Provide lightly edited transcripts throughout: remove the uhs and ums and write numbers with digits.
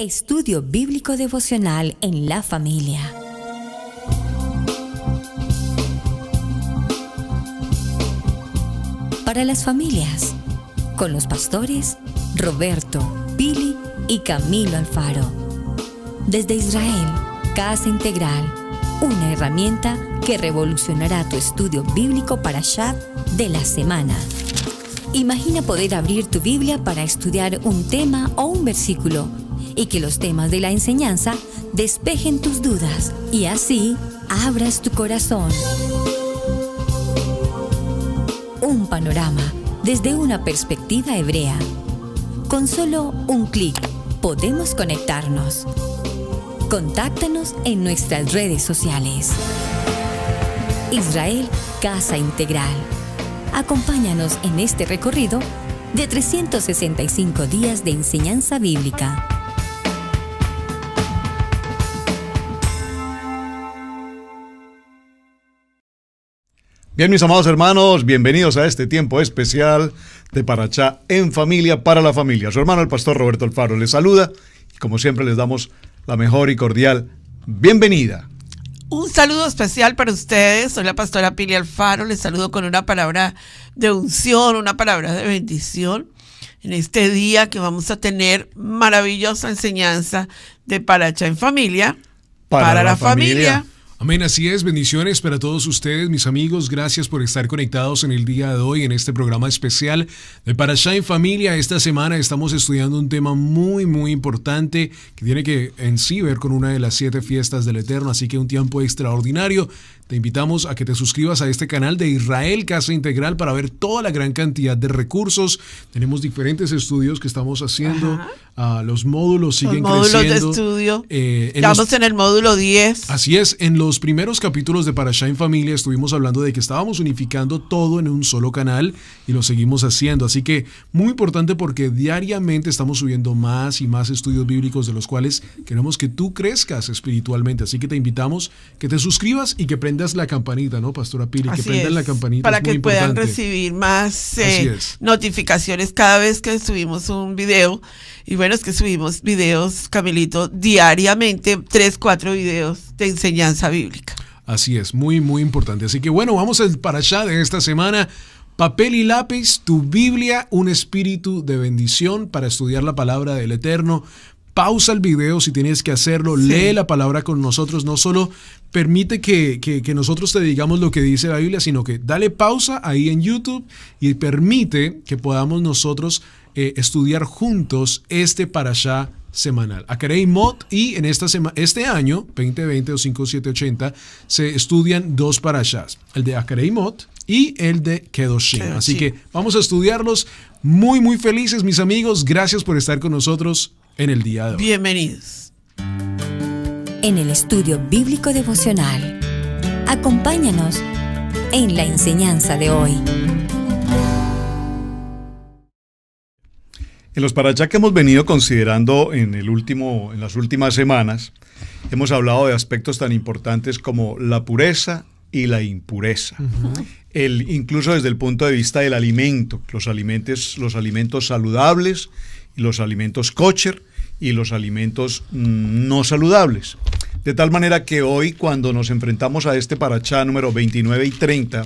Estudio Bíblico Devocional en la Familia. Para las familias, con los pastores Roberto, Pili y Camilo Alfaro. Desde Israel, Casa Integral, una herramienta que revolucionará tu estudio bíblico Parashat de la semana. Imagina poder abrir tu Biblia para estudiar un tema o un versículo y que los temas de la enseñanza despejen tus dudas y así abras tu corazón. Un panorama desde una perspectiva hebrea. Con solo un clic podemos conectarnos. Contáctanos en nuestras redes sociales. Israel Casa Integral. Acompáñanos en este recorrido de 365 días de enseñanza bíblica. Bien, mis amados hermanos, bienvenidos a este tiempo especial de Parashá en familia para la familia. Su hermano el pastor Roberto Alfaro les saluda y como siempre les damos la mejor y cordial bienvenida. Un saludo especial para ustedes. Soy la pastora Pili Alfaro. Les saludo con una palabra de unción, una palabra de bendición en este día que vamos a tener maravillosa enseñanza de Parashá en familia para la familia. Amén, así es, bendiciones para todos ustedes, mis amigos, gracias por estar conectados en el día de hoy en este programa especial de Parashá en Familia. Esta semana estamos estudiando un tema muy importante que tiene que en sí ver con una de las 7 fiestas del Eterno, así que un tiempo extraordinario. Te invitamos a que te suscribas a este canal de Israel Casa Integral para ver toda la gran cantidad de recursos. Tenemos diferentes estudios que estamos haciendo. Los módulos siguen creciendo. Los módulos de estudio. Estamos en el módulo 10. Así es. En los primeros capítulos de Parashá en Familia estuvimos hablando de que estábamos unificando todo en un solo canal y lo seguimos haciendo. Así que muy importante porque diariamente estamos subiendo más y más estudios bíblicos de los cuales queremos que tú crezcas espiritualmente. Así que te invitamos que te suscribas y que prendas la campanita, ¿no, pastora Pili? Así que prendan la campanita. Para que puedan recibir más notificaciones cada vez que subimos un video. Y bueno, es que subimos videos, Camilito, diariamente, 3-4 videos de enseñanza bíblica. Así es, muy importante. Así que bueno, vamos al Parashá de esta semana. Papel y lápiz, tu Biblia, un espíritu de bendición para estudiar la palabra del Eterno. Pausa el video si tienes que hacerlo, lee la palabra con nosotros, no solo permite que nosotros te digamos lo que dice la Biblia, sino que dale pausa ahí en YouTube y permite que podamos nosotros estudiar juntos este Parashá semanal. Akarei Mot, y en este año, 2020 o 5780, se estudian 2 Parashás, el de Akarei Mot y el de Kedoshim. Así que vamos a estudiarlos muy felices, mis amigos. Gracias por estar con nosotros en el día de hoy. Bienvenidos. En el estudio bíblico devocional, acompáñanos en la enseñanza de hoy. En los Parashá que hemos venido considerando en las últimas semanas, hemos hablado de aspectos tan importantes como la pureza y la impureza. Incluso desde el punto de vista del alimento, los alimentos saludables y los alimentos kosher y los alimentos no saludables. De tal manera que hoy, cuando nos enfrentamos a este Parashá número 29 y 30,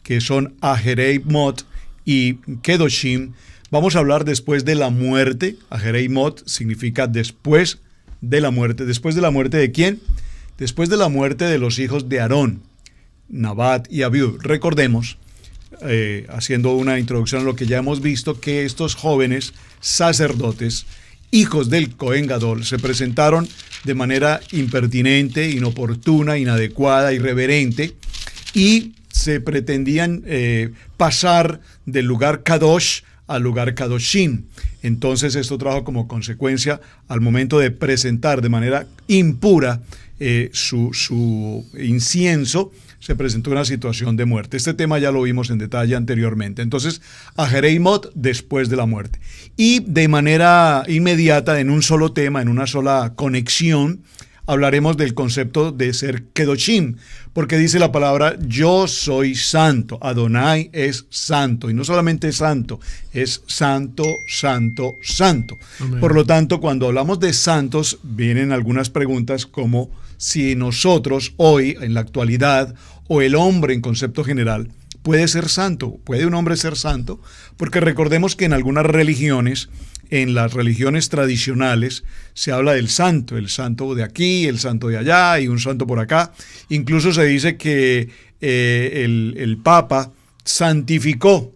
que son Ajerei Mot y Kedoshim, vamos a hablar después de la muerte. Ajerei Mot significa después de la muerte. ¿Después de la muerte de quién? Después de la muerte de los hijos de Aarón, Nabat y Abiud. Recordemos, haciendo una introducción a lo que ya hemos visto, que estos jóvenes sacerdotes, hijos del Cohen Gadol, se presentaron de manera impertinente, inoportuna, inadecuada, irreverente, y se pretendían pasar del lugar Kadosh al lugar Kadoshim. Entonces esto trajo como consecuencia, al momento de presentar de manera impura su incienso, se presentó una situación de muerte. Este tema ya lo vimos en detalle anteriormente. Entonces, Ajerei Mot, después de la muerte. Y de manera inmediata, en un solo tema, en una sola conexión, hablaremos del concepto de ser kedoshim, porque dice la palabra yo soy santo. Adonai es santo, y no solamente santo, es santo, santo, santo. Amén. Por lo tanto, cuando hablamos de santos, vienen algunas preguntas como si nosotros hoy, en la actualidad, o el hombre en concepto general, puede ser santo. ¿Puede un hombre ser santo? Porque recordemos que en algunas religiones, en las religiones tradicionales, se habla del santo, el santo de aquí, el santo de allá y un santo por acá. Incluso se dice que el Papa santificó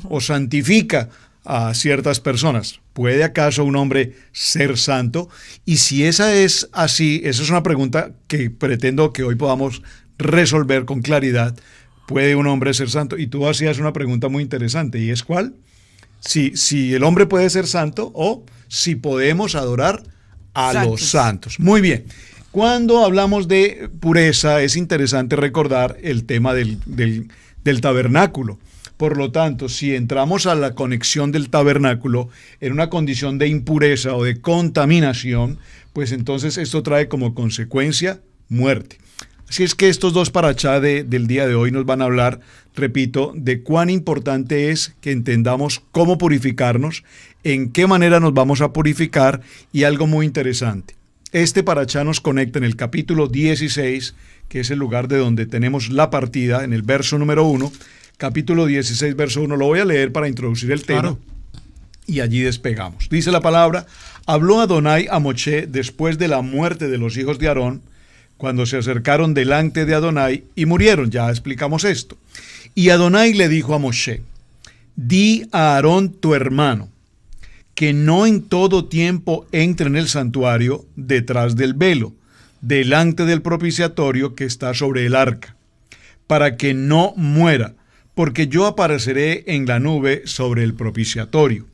o santifica a ciertas personas. ¿Puede acaso un hombre ser santo? Y si esa es así, esa es una pregunta que pretendo que hoy podamos resolver con claridad. ¿Puede un hombre ser santo? Y tú hacías una pregunta muy interesante, ¿y es cuál? Si el hombre puede ser santo o si podemos adorar a los santos. Muy bien. Cuando hablamos de pureza, es interesante recordar el tema del tabernáculo. Por lo tanto, si entramos a la conexión del tabernáculo en una condición de impureza o de contaminación, pues entonces esto trae como consecuencia muerte. Así es que estos dos parachá del día de hoy nos van a hablar, repito, de cuán importante es que entendamos cómo purificarnos, en qué manera nos vamos a purificar y algo muy interesante. Este parachá nos conecta en el capítulo 16, que es el lugar de donde tenemos la partida, en el verso número 1, capítulo 16, verso 1. Lo voy a leer para introducir el tema. Claro. Y allí despegamos. Dice la palabra, habló Adonai a Moshe después de la muerte de los hijos de Aarón, cuando se acercaron delante de Adonai y murieron. Ya explicamos esto. Y Adonai le dijo a Moshe, di a Aarón tu hermano, que no en todo tiempo entre en el santuario detrás del velo, delante del propiciatorio que está sobre el arca, para que no muera, porque yo apareceré en la nube sobre el propiciatorio.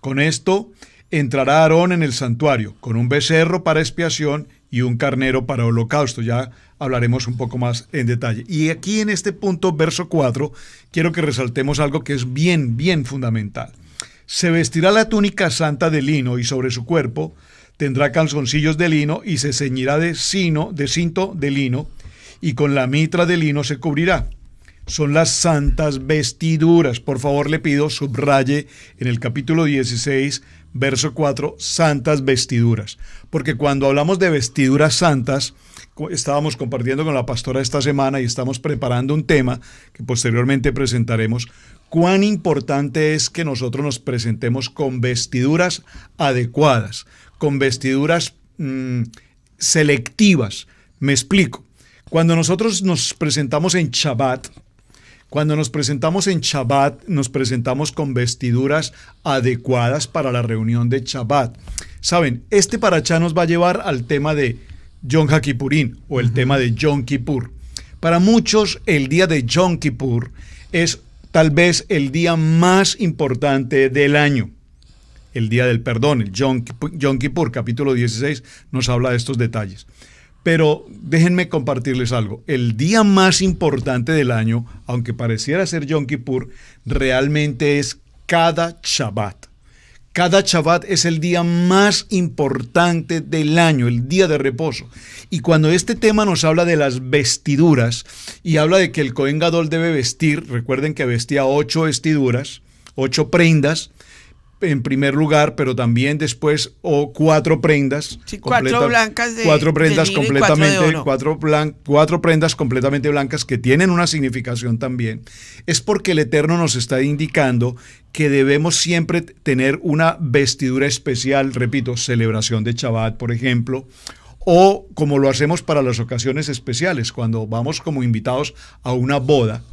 Con esto entrará Aarón en el santuario, con un becerro para expiación y un carnero para holocausto. Ya hablaremos un poco más en detalle. Y aquí en este punto, verso 4, quiero que resaltemos algo que es bien, bien fundamental. Se vestirá la túnica santa de lino y sobre su cuerpo tendrá calzoncillos de lino y se ceñirá de cinto de lino y con la mitra de lino se cubrirá. Son las santas vestiduras. Por favor, le pido, subraye en el capítulo 16, verso 4, santas vestiduras. Porque cuando hablamos de vestiduras santas, estábamos compartiendo con la pastora esta semana y estamos preparando un tema que posteriormente presentaremos. Cuán importante es que nosotros nos presentemos con vestiduras adecuadas, con vestiduras selectivas. Me explico. Cuando nosotros nos presentamos en Shabbat, nos presentamos con vestiduras adecuadas para la reunión de Shabbat. Saben, este parachá nos va a llevar al tema de Yom HaKippurín o el tema de Yom Kippur. Para muchos, el día de Yom Kippur es tal vez el día más importante del año. El día del perdón, el Yom Kippur, capítulo 16, nos habla de estos detalles. Pero déjenme compartirles algo. El día más importante del año, aunque pareciera ser Yom Kippur, realmente es cada Shabbat. Cada Shabbat es el día más importante del año, el día de reposo. Y cuando este tema nos habla de las vestiduras y habla de que el Cohen Gadol debe vestir, recuerden que vestía 8 vestiduras, 8 prendas, en primer lugar, pero también después 4 prendas. Sí, 4 blancas de 4 prendas de lino completamente, y 4 de oro. 4 prendas completamente blancas que tienen una significación también. Es porque el Eterno nos está indicando que debemos siempre tener una vestidura especial, repito, celebración de Shabbat, por ejemplo, o como lo hacemos para las ocasiones especiales, cuando vamos como invitados a una boda,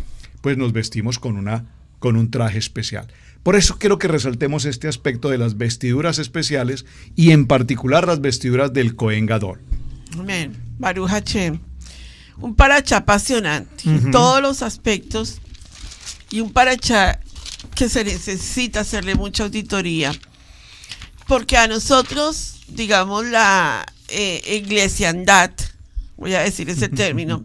pues nos vestimos con un traje especial. Por eso quiero que resaltemos este aspecto de las vestiduras especiales y en particular las vestiduras del Cohen Gadol. Amén. Baruch Hashem. Un parachá apasionante en todos los aspectos y un parachá que se necesita hacerle mucha auditoría. Porque a nosotros, digamos, la iglesiandad, voy a decir ese término,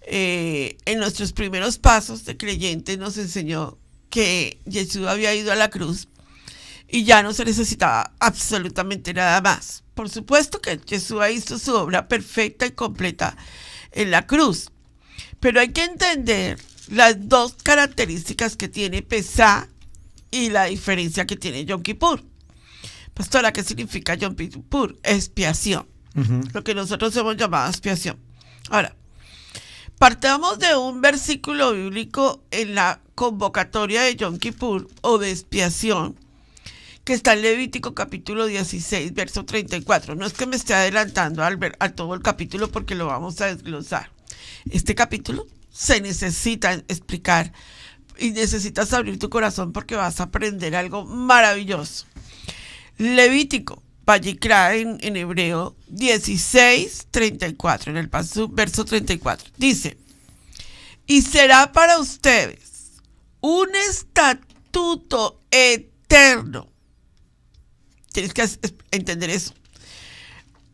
en nuestros primeros pasos de creyentes nos enseñó que Jesús había ido a la cruz y ya no se necesitaba absolutamente nada más. Por supuesto que Jesús hizo su obra perfecta y completa en la cruz, pero hay que entender las dos características que tiene Pesá y la diferencia que tiene Yom Kippur. Pastora, ¿qué significa Yom Kippur? Expiación. Lo que nosotros hemos llamado expiación. Ahora, partamos de un versículo bíblico en la convocatoria de Yom Kippur o de expiación, que está en Levítico capítulo 16, verso 34. No es que me esté adelantando a todo el capítulo porque lo vamos a desglosar. Este capítulo se necesita explicar y necesitas abrir tu corazón porque vas a aprender algo maravilloso. Levítico, Vayikra en hebreo 16, 34, en el verso 34. Dice, y será para ustedes un estatuto eterno. Tienes que entender eso.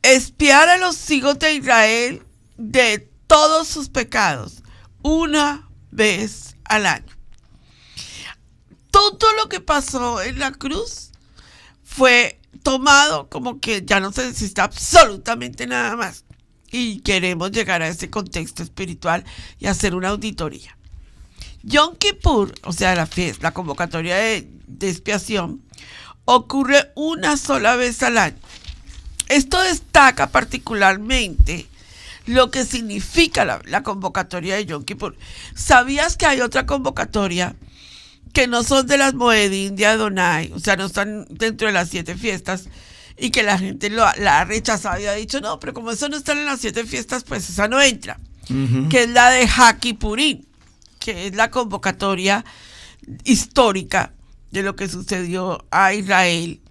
Expiar a los hijos de Israel de todos sus pecados una vez al año. Todo lo que pasó en la cruz fue tomado como que ya no se necesita absolutamente nada más. Y queremos llegar a ese contexto espiritual y hacer una auditoría. Yom Kippur, o sea, la fiesta, la convocatoria de expiación, ocurre una sola vez al año. Esto destaca particularmente lo que significa la convocatoria de Yom Kippur. ¿Sabías que hay otra convocatoria que no son de las Moedim de Adonai? O sea, no están dentro de las 7 fiestas y que la gente la ha rechazado y ha dicho, no, pero como eso no está en las 7 fiestas, pues esa no entra. Que es la de Yom Kippurim, que es la convocatoria histórica de lo que sucedió a Israel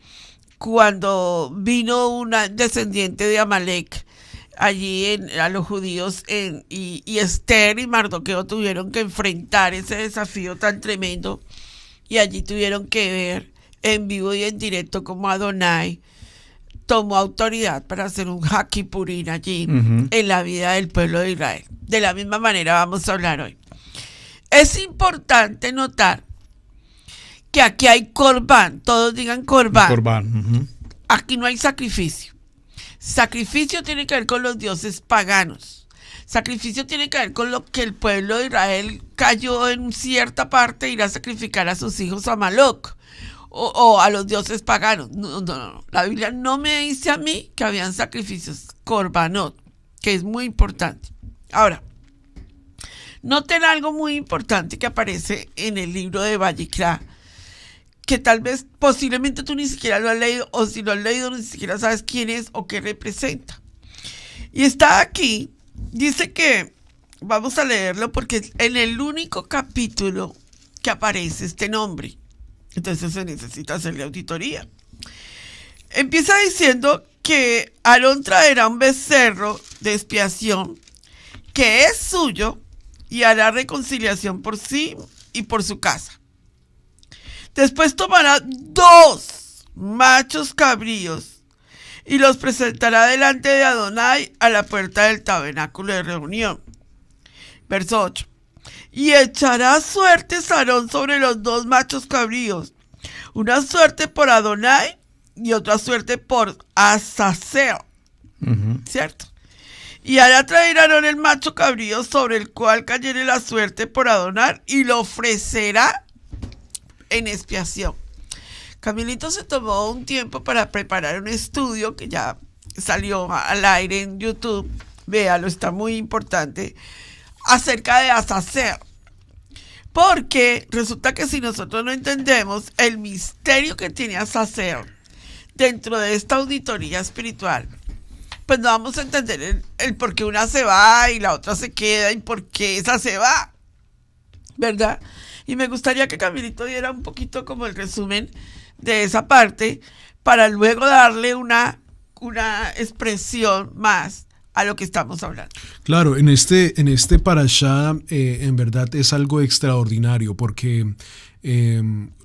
cuando vino una descendiente de Amalek allí a los judíos y Esther y Mardoqueo tuvieron que enfrentar ese desafío tan tremendo y allí tuvieron que ver en vivo y en directo cómo Adonai tomó autoridad para hacer un Yom Kippurim allí en la vida del pueblo de Israel. De la misma manera vamos a hablar hoy. Es importante notar que aquí hay corbán, todos digan corbán. Corbán. Aquí no hay sacrificio. Sacrificio tiene que ver con los dioses paganos. Sacrificio tiene que ver con lo que el pueblo de Israel cayó en cierta parte, ir a sacrificar a sus hijos a Moloch o a los dioses paganos. No. La Biblia no me dice a mí que habían sacrificios corbanot, que es muy importante. Ahora, noten algo muy importante que aparece en el libro de Vayikra, que tal vez posiblemente tú ni siquiera lo has leído, o si lo has leído ni siquiera sabes quién es o qué representa. Y está aquí, dice que, vamos a leerlo porque es en el único capítulo que aparece este nombre. Entonces se necesita hacerle auditoría. Empieza diciendo que Aarón traerá un becerro de expiación que es suyo y hará reconciliación por sí y por su casa. Después tomará 2 machos cabríos y los presentará delante de Adonai a la puerta del tabernáculo de reunión. Verso 8. Y echará suertes Aarón sobre los 2 machos cabríos, una suerte por Adonai y otra suerte por Azazel. ¿Cierto? Y hará traer a Aarón el macho cabrío sobre el cual cayere la suerte por Adonai y lo ofrecerá en expiación. Camilito se tomó un tiempo para preparar un estudio que ya salió al aire en YouTube. Véalo, está muy importante, acerca de Azazel. Porque resulta que si nosotros no entendemos el misterio que tiene Azazel dentro de esta auditoría espiritual, pues no vamos a entender el por qué una se va y la otra se queda y por qué esa se va, ¿verdad? Y me gustaría que Camilito diera un poquito como el resumen de esa parte para luego darle una expresión más a lo que estamos hablando. Claro, en este parashá en verdad es algo extraordinario porque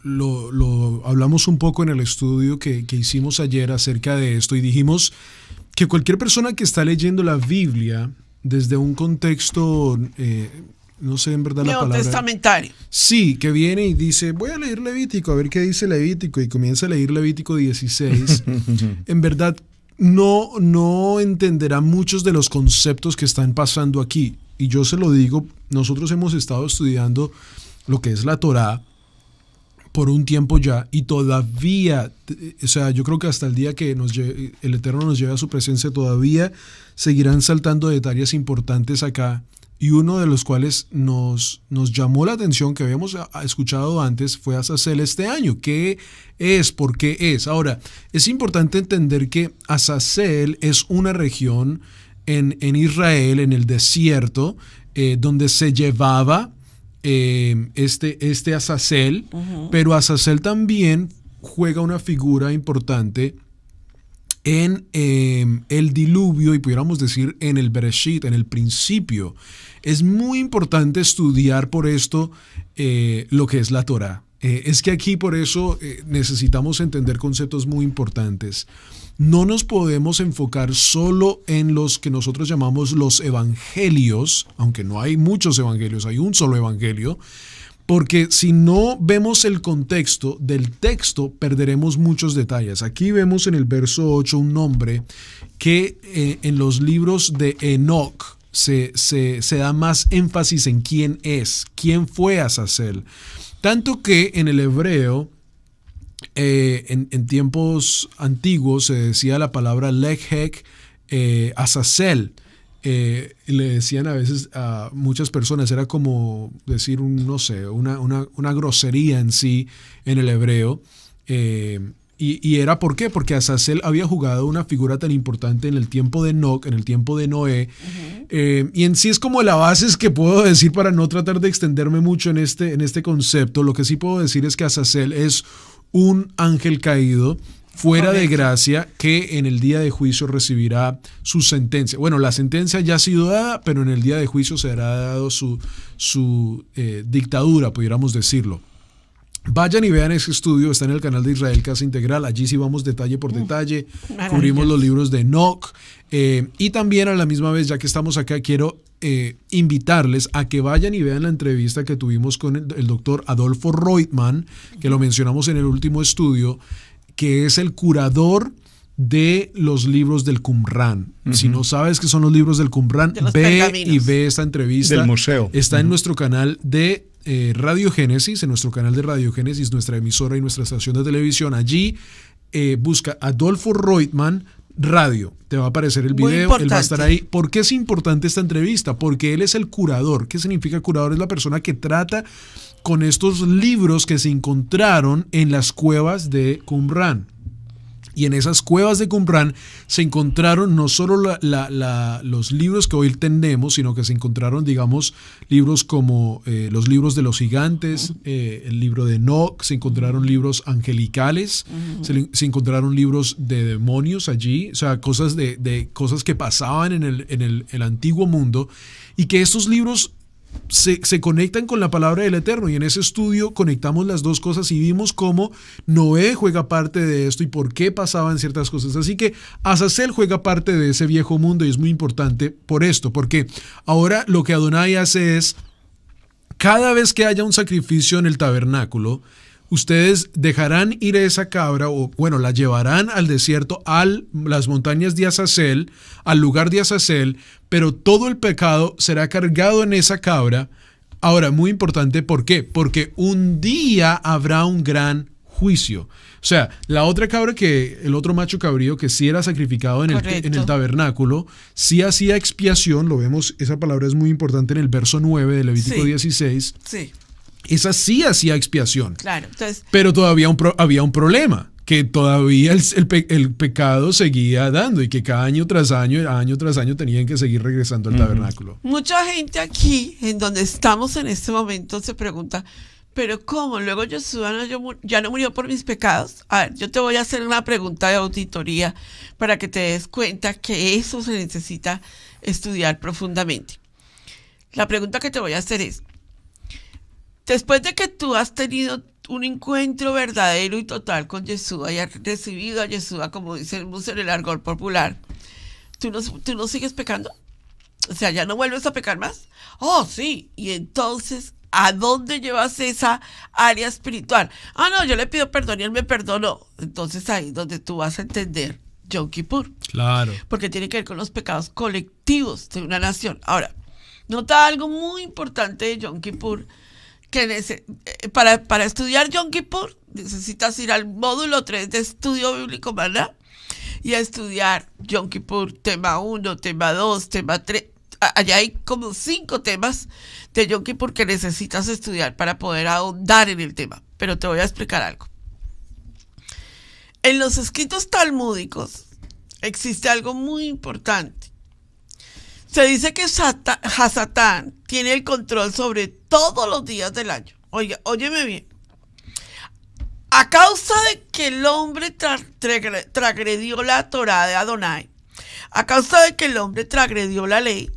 lo hablamos un poco en el estudio que hicimos ayer acerca de esto y dijimos que cualquier persona que está leyendo la Biblia desde un contexto no sé en verdad la palabra. Neotestamentario. Sí, que viene y dice, voy a leer Levítico, a ver qué dice Levítico, y comienza a leer Levítico 16. En verdad, no entenderá muchos de los conceptos que están pasando aquí. Y yo se lo digo, nosotros hemos estado estudiando lo que es la Torá por un tiempo ya, y todavía, o sea, yo creo que hasta el día que el Eterno nos lleve a su presencia, todavía seguirán saltando detalles importantes acá, y uno de los cuales nos llamó la atención, que habíamos escuchado antes, fue Azazel este año. ¿Qué es? ¿Por qué es? Ahora, es importante entender que Azazel es una región en Israel, en el desierto, donde se llevaba este Azazel, pero Azazel también juega una figura importante en el diluvio, y pudiéramos decir en el Bereshit, en el principio. Es muy importante estudiar por esto lo que es la Torá. Es que aquí por eso necesitamos entender conceptos muy importantes. No nos podemos enfocar solo en los que nosotros llamamos los evangelios, aunque no hay muchos evangelios, hay un solo evangelio, porque si no vemos el contexto del texto, perderemos muchos detalles. Aquí vemos en el verso 8 un nombre que en los libros de Enoch se da más énfasis en quién es, quién fue Azazel. Tanto que en el hebreo, en tiempos antiguos, se decía la palabra Lechek Azazel. Le decían a veces a muchas personas, era como decir una grosería en sí en el hebreo. Y era ¿por qué? Porque Azazel había jugado una figura tan importante en el tiempo de Enoch, en el tiempo de Noé. Y en sí es como la base que puedo decir para no tratar de extenderme mucho en este concepto. Lo que sí puedo decir es que Azazel es un ángel caído fuera de gracia, que en el día de juicio recibirá su sentencia. Bueno, la sentencia ya ha sido dada, pero en el día de juicio será dado su dictadura, pudiéramos decirlo. Vayan y vean ese estudio, está en el canal de Israel Casa Integral. Allí sí vamos detalle por detalle, cubrimos los libros de Enoch, y también a la misma vez, ya que estamos acá, quiero invitarles a que vayan y vean la entrevista que tuvimos con el doctor Adolfo Reutemann, que lo mencionamos en el último estudio, que es el curador de los libros del Qumran. Si no sabes qué son los libros del Qumran, ve esta entrevista. Del museo. Está en nuestro canal de Radio Génesis, nuestra emisora y nuestra estación de televisión. Allí busca Adolfo Reutemann Radio. Te va a aparecer el video, él va a estar ahí. ¿Por qué es importante esta entrevista? Porque él es el curador. ¿Qué significa curador? Es la persona que trata con estos libros que se encontraron en las cuevas de Qumran. Y en esas cuevas de Qumran se encontraron no solo los libros que hoy tenemos, sino que se encontraron, digamos, libros como los libros de los gigantes, el libro de Enoch, se encontraron libros angelicales, se encontraron libros de demonios allí, o sea, cosas cosas que pasaban en el antiguo mundo, y que estos libros se conectan con la palabra del Eterno, y en ese estudio conectamos las dos cosas y vimos cómo Noé juega parte de esto y por qué pasaban ciertas cosas. Así que Azazel juega parte de ese viejo mundo, y es muy importante por esto, porque ahora lo que Adonai hace es, cada vez que haya un sacrificio en el tabernáculo, ustedes dejarán ir a esa cabra, o bueno, la llevarán al desierto, a las montañas de Azazel, al lugar de Azazel, pero todo el pecado será cargado en esa cabra. Ahora, muy importante, ¿por qué? Porque un día habrá un gran juicio. O sea, la otra cabra, el otro macho cabrío que sí era sacrificado en el tabernáculo, sí hacía expiación, lo vemos, esa palabra es muy importante en el verso 9 de Levítico 16. Sí. Esa sí hacía expiación. Claro. Entonces, pero todavía había un problema, que todavía el pecado seguía dando, y que cada año tras año tenían que seguir regresando al tabernáculo. Mucha gente aquí, en donde estamos en este momento, se pregunta, ¿pero cómo? Luego Yeshua ya no murió por mis pecados. A ver, yo te voy a hacer una pregunta de auditoría para que te des cuenta que eso se necesita estudiar profundamente. La pregunta que te voy a hacer es, después de que tú has tenido un encuentro verdadero y total con Yeshua y has recibido a Yeshua, como dicen en el argot popular, ¿tú no sigues pecando? O sea, ¿ya no vuelves a pecar más? Oh, sí. Y entonces, ¿a dónde llevas esa área espiritual? Ah, no, yo le pido perdón y él me perdonó. Entonces ahí es donde tú vas a entender Yom Kippur. Claro. Porque tiene que ver con los pecados colectivos de una nación. Ahora, nota algo muy importante de Yom Kippur, que para estudiar Yom Kippur necesitas ir al módulo 3 de estudio bíblico, ¿verdad? Y a estudiar Yom Kippur, tema 1, tema 2, tema 3. Allá hay como 5 temas de Yom Kippur que necesitas estudiar para poder ahondar en el tema. Pero te voy a explicar algo. En los escritos talmúdicos existe algo muy importante. Se dice que Hasatán tiene el control sobre todos los días del año. Oiga, óyeme bien. A causa de que el hombre transgredió la Torá de Adonai, a causa de que el hombre transgredió la ley,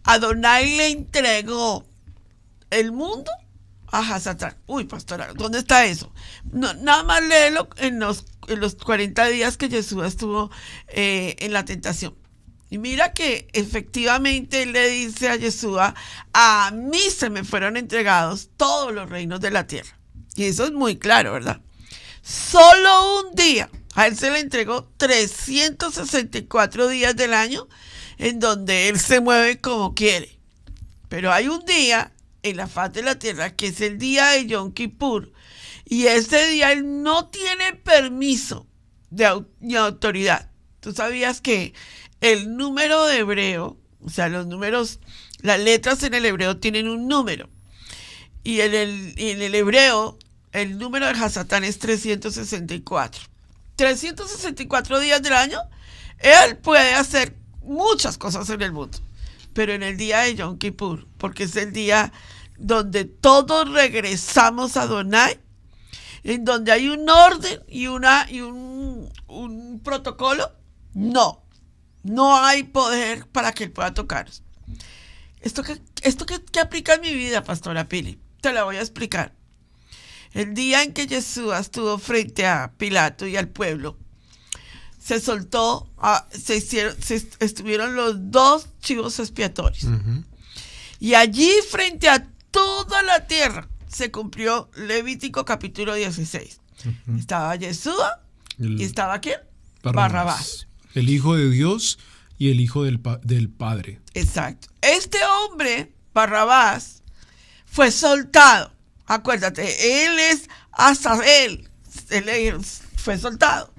Adonai le entregó el mundo a Hasatán. Uy, pastora, ¿dónde está eso? No, nada más léelo en los 40 días que Jesús estuvo en la tentación. Y mira que efectivamente él le dice a Yeshua, a mí se me fueron entregados todos los reinos de la tierra. Y eso es muy claro, ¿verdad? Solo un día, a él se le entregó 364 días del año en donde él se mueve como quiere. Pero hay un día en la faz de la tierra que es el día de Yom Kippur. Y ese día él no tiene permiso ni autoridad. ¿Tú sabías que el número de hebreo, o sea, los números, las letras en el hebreo tienen un número? Y en el hebreo, el número de Hasatán es 364. 364 días del año, él puede hacer muchas cosas en el mundo. Pero en el día de Yom Kippur, porque es el día donde todos regresamos a Adonai, en donde hay un orden y un protocolo, no hay poder para que él pueda tocar. Esto que aplica en mi vida, pastora Pili, te la voy a explicar. El día en que Jesús estuvo frente a Pilato y al pueblo, se soltó, estuvieron los 2 chivos expiatorios. Uh-huh. Y allí frente a toda la tierra se cumplió Levítico capítulo 16. Uh-huh. Estaba Yeshua y estaba ¿quién? Barrabás. El Hijo de Dios y el Hijo del Padre. Exacto. Este hombre, Barrabás, fue soltado. Acuérdate, él es Azazel. Él fue soltado.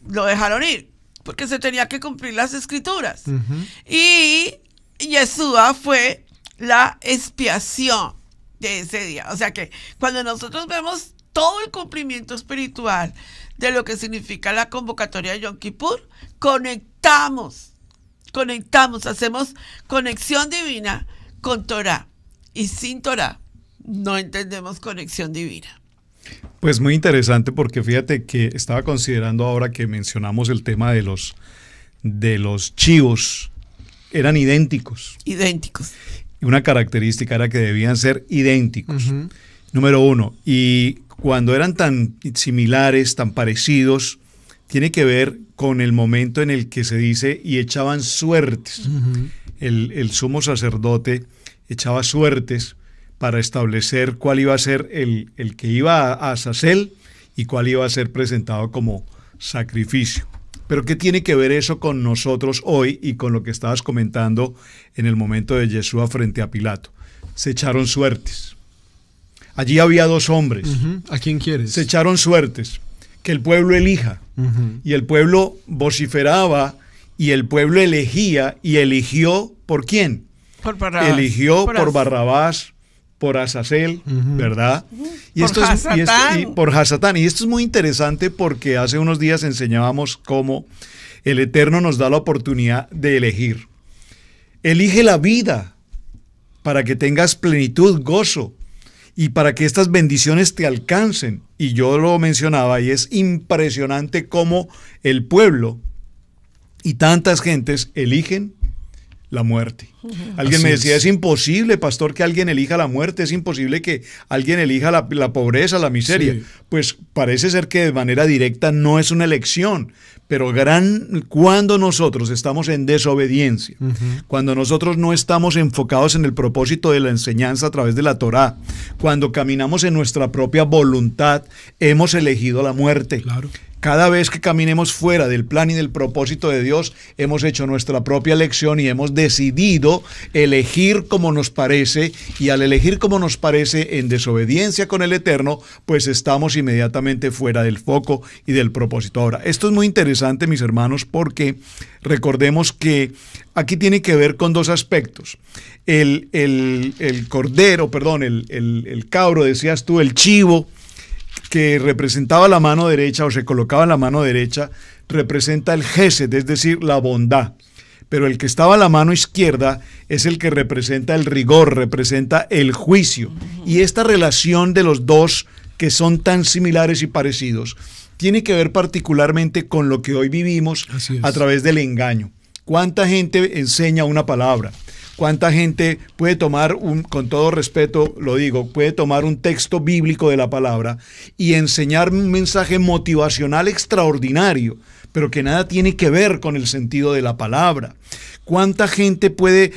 Lo dejaron ir porque se tenía que cumplir las escrituras. Uh-huh. Y Yeshua fue la expiación de ese día. O sea que cuando nosotros vemos todo el cumplimiento espiritual de lo que significa la convocatoria de Yom Kippur, conectamos, hacemos conexión divina con Torah. Y sin Torah no entendemos conexión divina. Pues muy interesante, porque fíjate que estaba considerando ahora que mencionamos el tema de los chivos, eran idénticos. Idénticos. Y una característica era que debían ser idénticos. Uh-huh. Número 1. Y cuando eran tan similares, tan parecidos, tiene que ver con el momento en el que se dice y echaban suertes. Uh-huh. El sumo sacerdote echaba suertes para establecer cuál iba a ser el que iba a Azazel y cuál iba a ser presentado como sacrificio. Pero ¿qué tiene que ver eso con nosotros hoy y con lo que estabas comentando en el momento de Yeshua frente a Pilato? Se echaron suertes. Allí había 2 hombres. Uh-huh. ¿A quién quieres? Se echaron suertes. Que el pueblo elija. Uh-huh. Y el pueblo vociferaba y el pueblo elegía y eligió ¿por quién? Por Barrabás. Eligió por Barrabás, por Azazel, uh-huh, ¿verdad? Uh-huh. Y por Hasatán. Por Hasatán. Y esto es muy interesante porque hace unos días enseñábamos cómo el Eterno nos da la oportunidad de elegir. Elige la vida para que tengas plenitud, gozo y para que estas bendiciones te alcancen. Y yo lo mencionaba y es impresionante cómo el pueblo y tantas gentes eligen la muerte. Alguien me decía, es imposible, pastor, que alguien elija la muerte, es imposible que alguien elija la pobreza, la miseria. Sí. Pues parece ser que de manera directa no es una elección, pero cuando nosotros estamos en desobediencia, cuando nosotros no estamos enfocados en el propósito de la enseñanza a través de la Torá, cuando caminamos en nuestra propia voluntad, hemos elegido la muerte. Claro. Cada vez que caminemos fuera del plan y del propósito de Dios, hemos hecho nuestra propia elección y hemos decidido elegir como nos parece, y al elegir como nos parece en desobediencia con el Eterno, pues estamos inmediatamente fuera del foco y del propósito. Ahora, esto es muy interesante, mis hermanos, porque recordemos que aquí tiene que ver con dos aspectos. El cabro, decías tú, el chivo, que representaba la mano derecha o se colocaba en la mano derecha, representa el Gesed, es decir, la bondad. Pero el que estaba a la mano izquierda es el que representa el rigor, representa el juicio. Y esta relación de los dos, que son tan similares y parecidos, tiene que ver particularmente con lo que hoy vivimos a través del engaño. ¿Cuánta gente enseña una palabra? ¿Cuánta gente puede tomar con todo respeto lo digo, puede tomar un texto bíblico de la palabra y enseñar un mensaje motivacional extraordinario, pero que nada tiene que ver con el sentido de la palabra? ¿Cuánta gente puede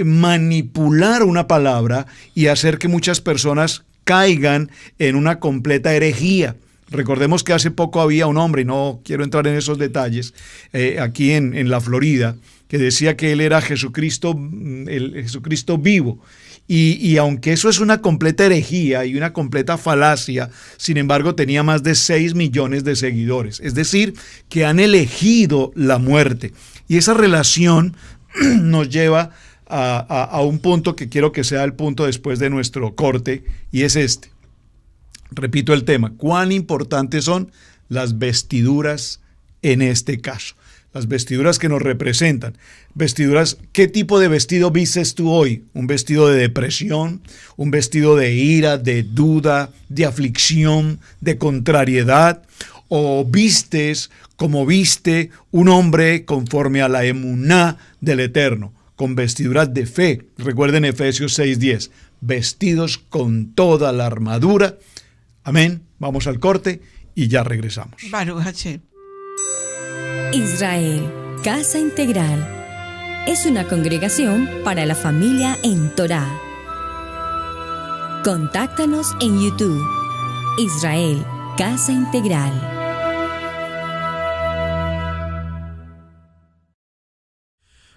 manipular una palabra y hacer que muchas personas caigan en una completa herejía? Recordemos que hace poco había un hombre, y no quiero entrar en esos detalles, aquí en la Florida, que decía que él era Jesucristo, el Jesucristo vivo. Y aunque eso es una completa herejía y una completa falacia, sin embargo tenía más de 6 millones de seguidores. Es decir, que han elegido la muerte. Y esa relación nos lleva a un punto que quiero que sea el punto después de nuestro corte, y es este. Repito el tema, ¿cuán importantes son las vestiduras en este caso? Las vestiduras que nos representan. Vestiduras, ¿qué tipo de vestido vistes tú hoy? ¿Un vestido de depresión? ¿Un vestido de ira, de duda, de aflicción, de contrariedad? ¿O vistes como viste un hombre conforme a la emuná del Eterno, con vestiduras de fe? Recuerden Efesios 6:10, vestidos con toda la armadura. Amén. Vamos al corte y ya regresamos. Baruch Hashem. Israel, Casa Integral, es una congregación para la familia en Torá. Contáctanos en YouTube, Israel, Casa Integral.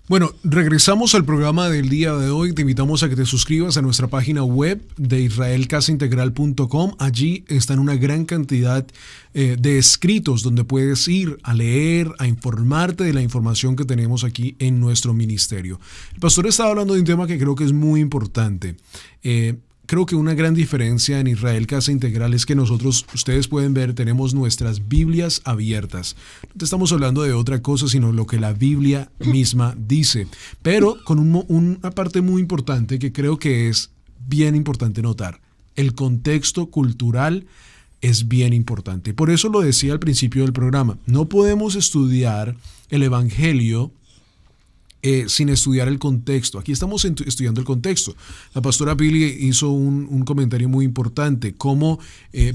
Bueno, regresamos al programa del día de hoy. Te invitamos a que te suscribas a nuestra página web de israelcasaintegral.com. Allí están una gran cantidad de escritos donde puedes ir a leer, a informarte de la información que tenemos aquí en nuestro ministerio. El pastor estaba hablando de un tema que creo que es muy importante. Creo que una gran diferencia en Israel Casa Integral es que nosotros, ustedes pueden ver, tenemos nuestras Biblias abiertas. No te estamos hablando de otra cosa, sino lo que la Biblia misma dice. Pero con una parte muy importante que creo que es bien importante notar. El contexto cultural es bien importante. Por eso lo decía al principio del programa. No podemos estudiar el Evangelio sin estudiar el contexto. Aquí estamos estudiando el contexto. La pastora Pili hizo un comentario muy importante, cómo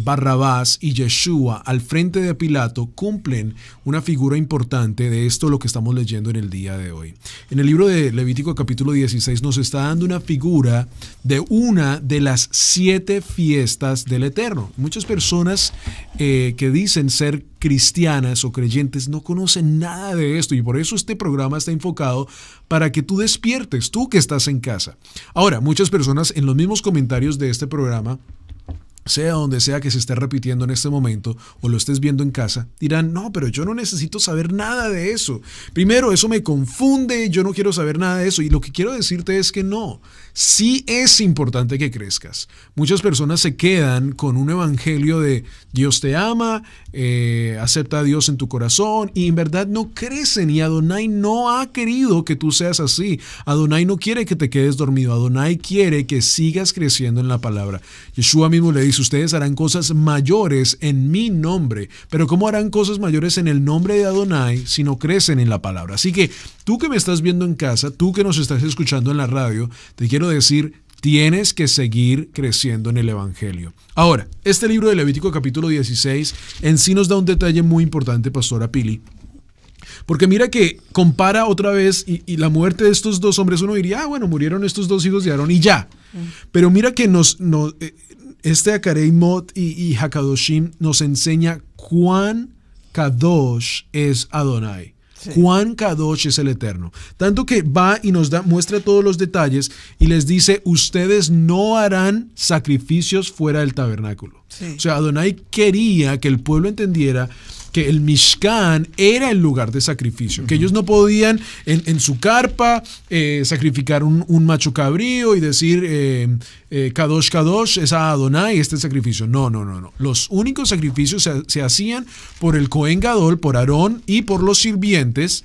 Barrabás y Yeshua al frente de Pilato cumplen una figura importante de esto, lo que estamos leyendo en el día de hoy. En el libro de Levítico capítulo 16 nos está dando una figura de una de las 7 fiestas del Eterno. Muchas personas que dicen ser cristianas o creyentes no conocen nada de esto, y por eso este programa está enfocado para que tú despiertes, tú que estás en casa. Ahora, muchas personas en los mismos comentarios de este programa, sea donde sea que se esté repitiendo en este momento o lo estés viendo en casa, dirán, no, pero yo no necesito saber nada de eso. Primero, eso me confunde, yo no quiero saber nada de eso. Y lo que quiero decirte es que no, sí es importante que crezcas. Muchas personas se quedan con un evangelio de Dios te ama, acepta a Dios en tu corazón, y en verdad no crecen, y Adonai no ha querido que tú seas así. Adonai no quiere que te quedes dormido, Adonai quiere que sigas creciendo en la palabra. Yeshua mismo le dice, ustedes harán cosas mayores en mi nombre. Pero ¿cómo harán cosas mayores en el nombre de Adonai si no crecen en la palabra? Así que tú que me estás viendo en casa, tú que nos estás escuchando en la radio, te quiero decir, tienes que seguir creciendo en el evangelio. Ahora, este libro de Levítico capítulo 16 en sí nos da un detalle muy importante, pastora Pili, Porque mira que compara otra vez y la muerte de estos dos hombres, uno diría, bueno, murieron estos dos hijos de Aarón y ya. Pero mira que este Akareimot y Hakadoshim nos enseña cuán Kadosh es Adonai. Sí. Juan Kadosh es el Eterno. Tanto que va y nos muestra todos los detalles y les dice, ustedes no harán sacrificios fuera del tabernáculo. Sí. O sea, Adonai quería que el pueblo entendiera que el Mishkan era el lugar de sacrificio, que ellos no podían en su carpa sacrificar un macho cabrío y decir Kadosh Kadosh es a Adonai este sacrificio. No. Los únicos sacrificios se hacían por el Cohen Gadol, por Aarón y por los sirvientes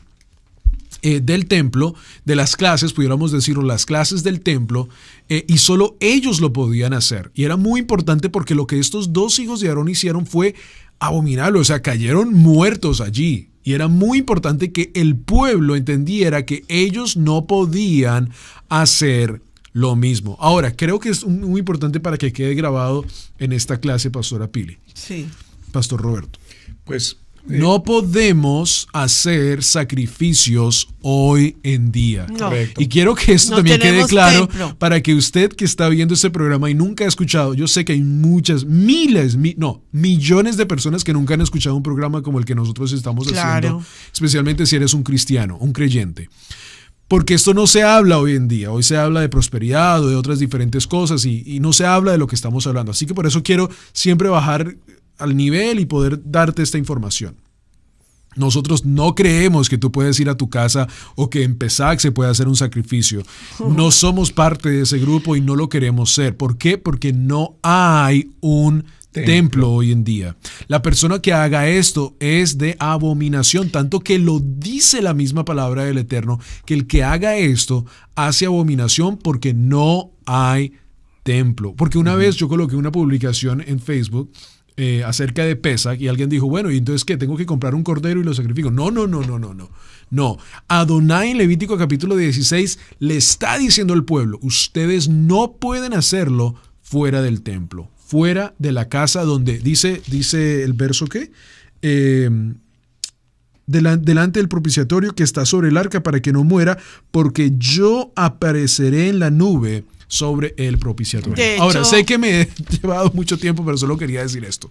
del templo, de las clases, pudiéramos decirlo, las clases del templo, y solo ellos lo podían hacer. Y era muy importante porque lo que estos dos hijos de Aarón hicieron fue abominable, o sea, cayeron muertos allí. Y era muy importante que el pueblo entendiera que ellos no podían hacer lo mismo. Ahora, creo que es muy importante para que quede grabado en esta clase, Pastora Pili. Sí. Pastor Roberto. Pues no podemos hacer sacrificios hoy en día. No. Y quiero que esto también quede claro templo. Para que usted que está viendo este programa y nunca ha escuchado, yo sé que hay millones de personas que nunca han escuchado un programa como el que nosotros estamos haciendo, especialmente si eres un cristiano, un creyente. Porque esto no se habla hoy en día. Hoy se habla de prosperidad o de otras diferentes cosas y no se habla de lo que estamos hablando. Así que por eso quiero siempre bajar al nivel y poder darte esta información. Nosotros no creemos que tú puedes ir a tu casa o que en Pesach se puede hacer un sacrificio. No somos parte de ese grupo y no lo queremos ser. ¿Por qué? Porque no hay un templo hoy en día. La persona que haga esto es de abominación, tanto que lo dice la misma palabra del Eterno, que el que haga esto hace abominación porque no hay templo. Porque una vez yo coloqué una publicación en Facebook acerca de Pesach y alguien dijo, bueno, ¿y entonces qué? ¿Tengo que comprar un cordero y lo sacrifico? No. Adonai en Levítico capítulo 16 le está diciendo al pueblo, ustedes no pueden hacerlo fuera del templo, fuera de la casa donde, dice el verso ¿qué? Delante del propiciatorio que está sobre el arca para que no muera, porque yo apareceré en la nube sobre el propiciatorio. Ahora, sé que me he llevado mucho tiempo, pero solo quería decir esto.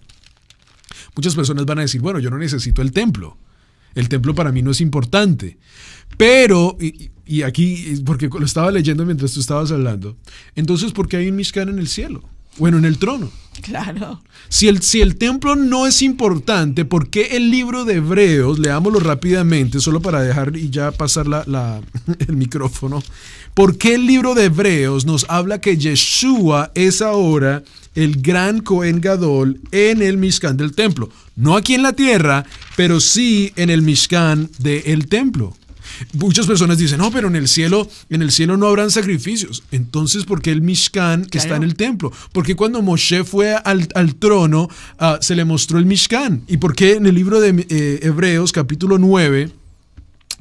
Muchas personas van a decir, bueno, yo no necesito el templo. El templo para mí no es importante. Pero, y aquí, porque lo estaba leyendo mientras tú estabas hablando, entonces, ¿por qué hay un Mishkan en el cielo? Bueno, en el trono. Claro. Si el templo no es importante, ¿por qué el libro de Hebreos, leámoslo rápidamente, solo para dejar y ya pasar el micrófono? ¿Por qué el libro de Hebreos nos habla que Yeshua es ahora el gran Cohen Gadol en el Mishkan del templo? No aquí en la tierra, pero sí en el Mishkan del templo. Muchas personas dicen, no, pero en el cielo no habrán sacrificios. Entonces, ¿por qué el Mishkan está en el templo? ¿Por qué cuando Moshe fue al trono se le mostró el Mishkan? ¿Y por qué en el libro de Hebreos, capítulo 9,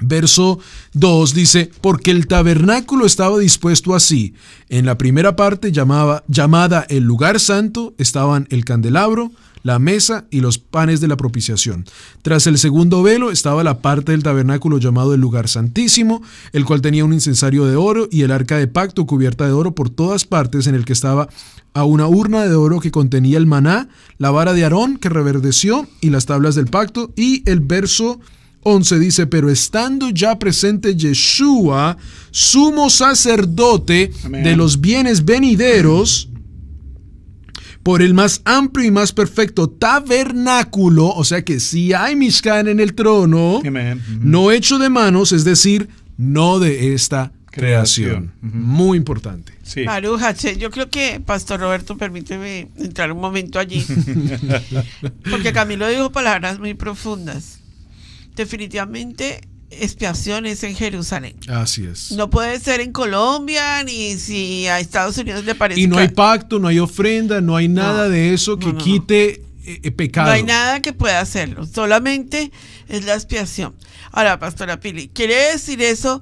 verso 2, dice, porque el tabernáculo estaba dispuesto así? En la primera parte, llamada el lugar santo, estaban el candelabro, la mesa y los panes de la propiciación. Tras el segundo velo estaba la parte del tabernáculo llamado el lugar santísimo, el cual tenía un incensario de oro y el arca de pacto cubierta de oro por todas partes, en el que estaba a una urna de oro que contenía el maná, la vara de Aarón que reverdeció y las tablas del pacto. Y el verso 11 dice, pero estando ya presente Yeshua, sumo sacerdote Amén. De los bienes venideros, por el más amplio y más perfecto tabernáculo, o sea que si hay Mishkan en el trono, Amén. no hecho de manos, es decir, no de esta creación. Muy importante. Sí. Baruch Hashem. Yo creo que, Pastor Roberto, permíteme entrar un momento allí, porque Camilo dijo palabras muy profundas. Definitivamente, expiación es en Jerusalén. Así es. No puede ser en Colombia, ni si a Estados Unidos le parece. Y no hay pacto, no hay ofrenda, no hay nada de eso que quite pecado. No hay nada que pueda hacerlo, solamente es la expiación. Ahora, Pastora Pili, ¿quiere decir eso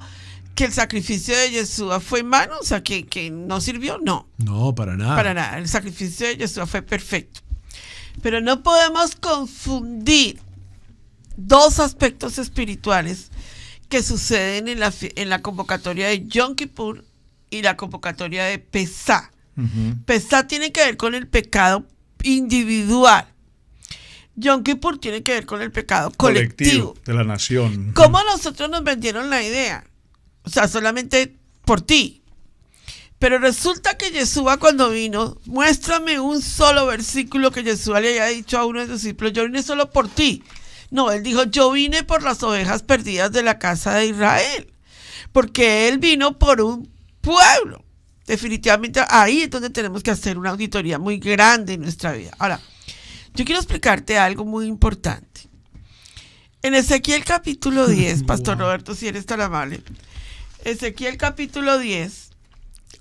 que el sacrificio de Yeshua fue en vano? O sea, que no sirvió. No. No, para nada. Para nada. El sacrificio de Yeshua fue perfecto. Pero no podemos confundir dos aspectos espirituales que suceden en la convocatoria de Yom Kippur y la convocatoria de Pesá. Pesá tiene que ver con el pecado individual. Yom Kippur tiene que ver con el pecado colectivo de la nación. ¿Cómo a nosotros nos vendieron la idea? O sea, solamente por ti. Pero resulta que Yeshua cuando vino, muéstrame un solo versículo que Yeshua le haya dicho a uno de sus discípulos, yo vine solo por ti. No, él dijo, yo vine por las ovejas perdidas de la casa de Israel. Porque él vino por un pueblo. Definitivamente ahí es donde tenemos que hacer una auditoría muy grande en nuestra vida. Ahora, yo quiero explicarte algo muy importante. En Ezequiel capítulo 10, Pastor Roberto, si eres tan amable. Ezequiel capítulo 10,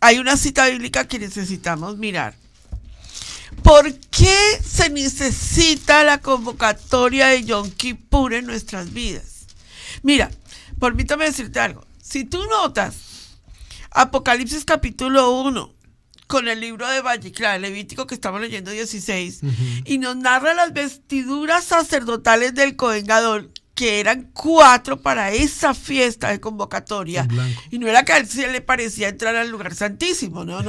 hay una cita bíblica que necesitamos mirar. ¿Por qué se necesita la convocatoria de Yom Kippur en nuestras vidas? Mira, permítame decirte algo. Si tú notas Apocalipsis capítulo 1 con el libro de Vallicra, el Levítico que estamos leyendo 16, y nos narra las vestiduras sacerdotales del Cohen Gadol, que eran 4 para esa fiesta de convocatoria. Y no era que a él se le parecía entrar al lugar santísimo, no.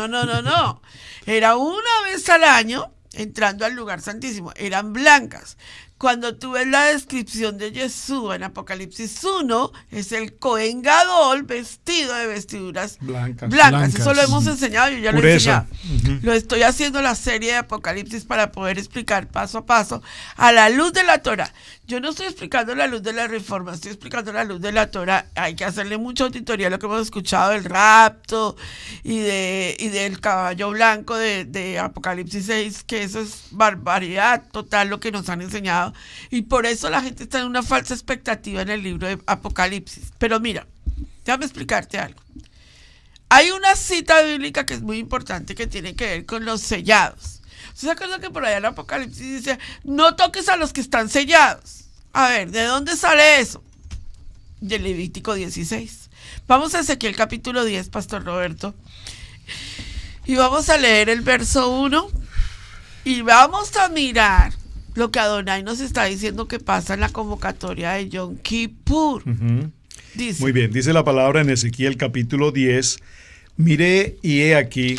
Era una vez al año entrando al lugar santísimo, eran blancas. Cuando tú ves la descripción de Yeshua en Apocalipsis 1, es el Cohen Gadol vestido de vestiduras blancas. Eso lo hemos enseñado, yo ya lo he enseñado. Lo estoy haciendo la serie de Apocalipsis para poder explicar paso a paso a la luz de la Torah. Yo no estoy explicando la luz de la Reforma, estoy explicando la luz de la Torah. Hay que hacerle mucha auditoría a lo que hemos escuchado del rapto y del caballo blanco de Apocalipsis 6, que eso es barbaridad total lo que nos han enseñado. Y por eso la gente está en una falsa expectativa en el libro de Apocalipsis. Pero mira, déjame explicarte algo. Hay una cita bíblica que es muy importante que tiene que ver con los sellados. ¿Usted se acuerda que por allá en Apocalipsis dice, no toques a los que están sellados? A ver, ¿de dónde sale eso? Del Levítico 16. Vamos a Ezequiel capítulo 10, Pastor Roberto. Y vamos a leer el verso 1. Y vamos a mirar lo que Adonai nos está diciendo que pasa en la convocatoria de Yom Kippur. Dice, muy bien, dice la palabra en Ezequiel capítulo 10. Miré y he aquí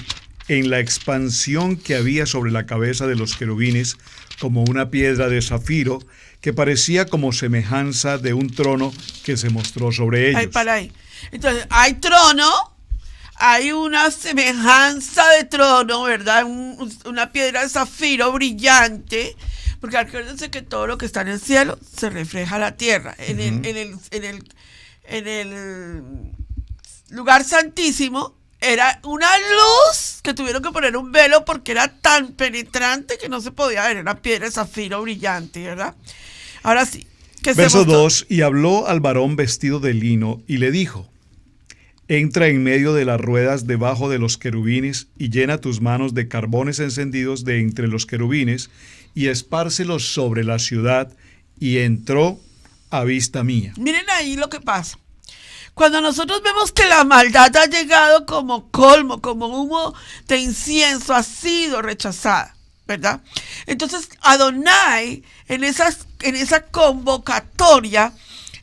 en la expansión que había sobre la cabeza de los querubines como una piedra de zafiro que parecía como semejanza de un trono que se mostró sobre ellos. Ay, para ahí. Entonces, hay trono, hay una semejanza de trono, ¿verdad? Una piedra de zafiro brillante, porque acuérdense que todo lo que está en el cielo se refleja a la tierra. En el lugar santísimo era una luz que tuvieron que poner un velo porque era tan penetrante que no se podía ver. Era una piedra de zafiro brillante, ¿verdad? Ahora sí. Verso 2, y habló al varón vestido de lino y le dijo, entra en medio de las ruedas debajo de los querubines y llena tus manos de carbones encendidos de entre los querubines y espárcelos sobre la ciudad, y entró a vista mía. Miren ahí lo que pasa. Cuando nosotros vemos que la maldad ha llegado como colmo, como humo de incienso, ha sido rechazada, ¿verdad? Entonces Adonai, en esa convocatoria,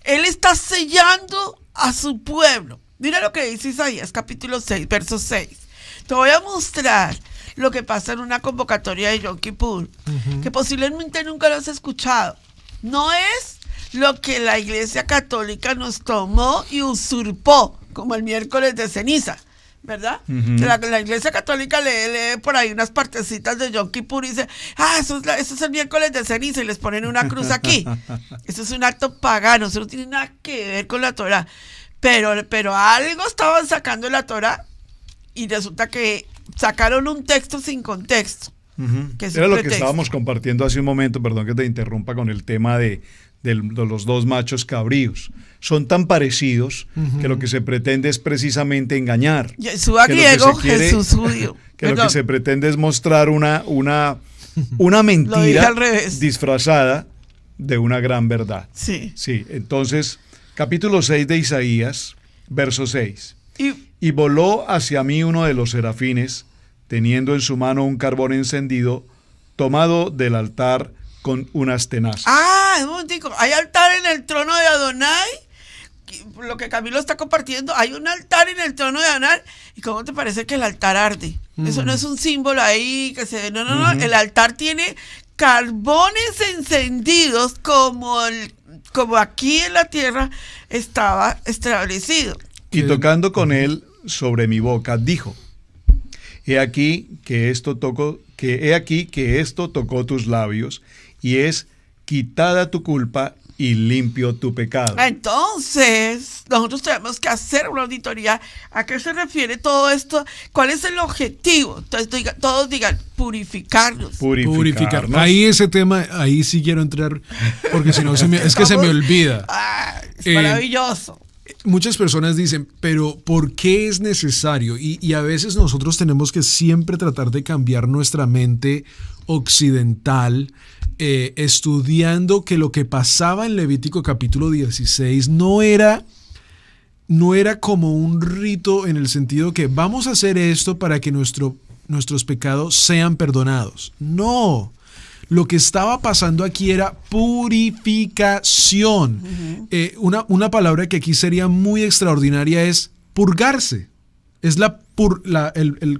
él está sellando a su pueblo. Mira lo que dice Isaías, capítulo 6, verso 6. Te voy a mostrar lo que pasa en una convocatoria de Yom Kippur, que posiblemente nunca lo has escuchado. No es lo que la Iglesia Católica nos tomó y usurpó, como el miércoles de ceniza, ¿verdad? La Iglesia Católica lee por ahí unas partecitas de Yom Kippur y dice, eso es el miércoles de ceniza, y les ponen una cruz aquí. Eso es un acto pagano, eso no tiene nada que ver con la Torah. Pero algo estaban sacando de la Torah y resulta que sacaron un texto sin contexto. Era lo que estábamos compartiendo hace un momento, perdón que te interrumpa, con el tema de los dos machos cabríos. Son tan parecidos que lo que se pretende es precisamente engañar. Yeshua griego, Jesús judío. Lo que se pretende es mostrar una mentira disfrazada de una gran verdad. Sí. Sí, entonces, capítulo 6 de Isaías, verso 6. Y voló hacia mí uno de los serafines, teniendo en su mano un carbón encendido, tomado del altar con unas tenazas. un momentico, hay altar en el trono de Adonai. Lo que Camilo está compartiendo, hay un altar en el trono de Adonai. ¿Y cómo te parece que el altar arde? Eso no es un símbolo ahí que se... No. El altar tiene carbones encendidos como aquí en la tierra estaba establecido. Y tocando con él sobre mi boca, dijo: He aquí que esto tocó tus labios, y es quitada tu culpa y limpio tu pecado. Entonces, nosotros tenemos que hacer una auditoría. ¿A qué se refiere todo esto? ¿Cuál es el objetivo? Entonces, todos digan, purificarnos. Purificarnos. Ahí ese tema, ahí sí quiero entrar, porque si no, es que se me olvida. Es maravilloso. Muchas personas dicen, pero ¿por qué es necesario? Y a veces nosotros tenemos que siempre tratar de cambiar nuestra mente occidental, estudiando que lo que pasaba en Levítico capítulo 16 no era como un rito en el sentido que vamos a hacer esto para que nuestros pecados sean perdonados. No. Lo que estaba pasando aquí era purificación. Una palabra que aquí sería muy extraordinaria es purgarse. Es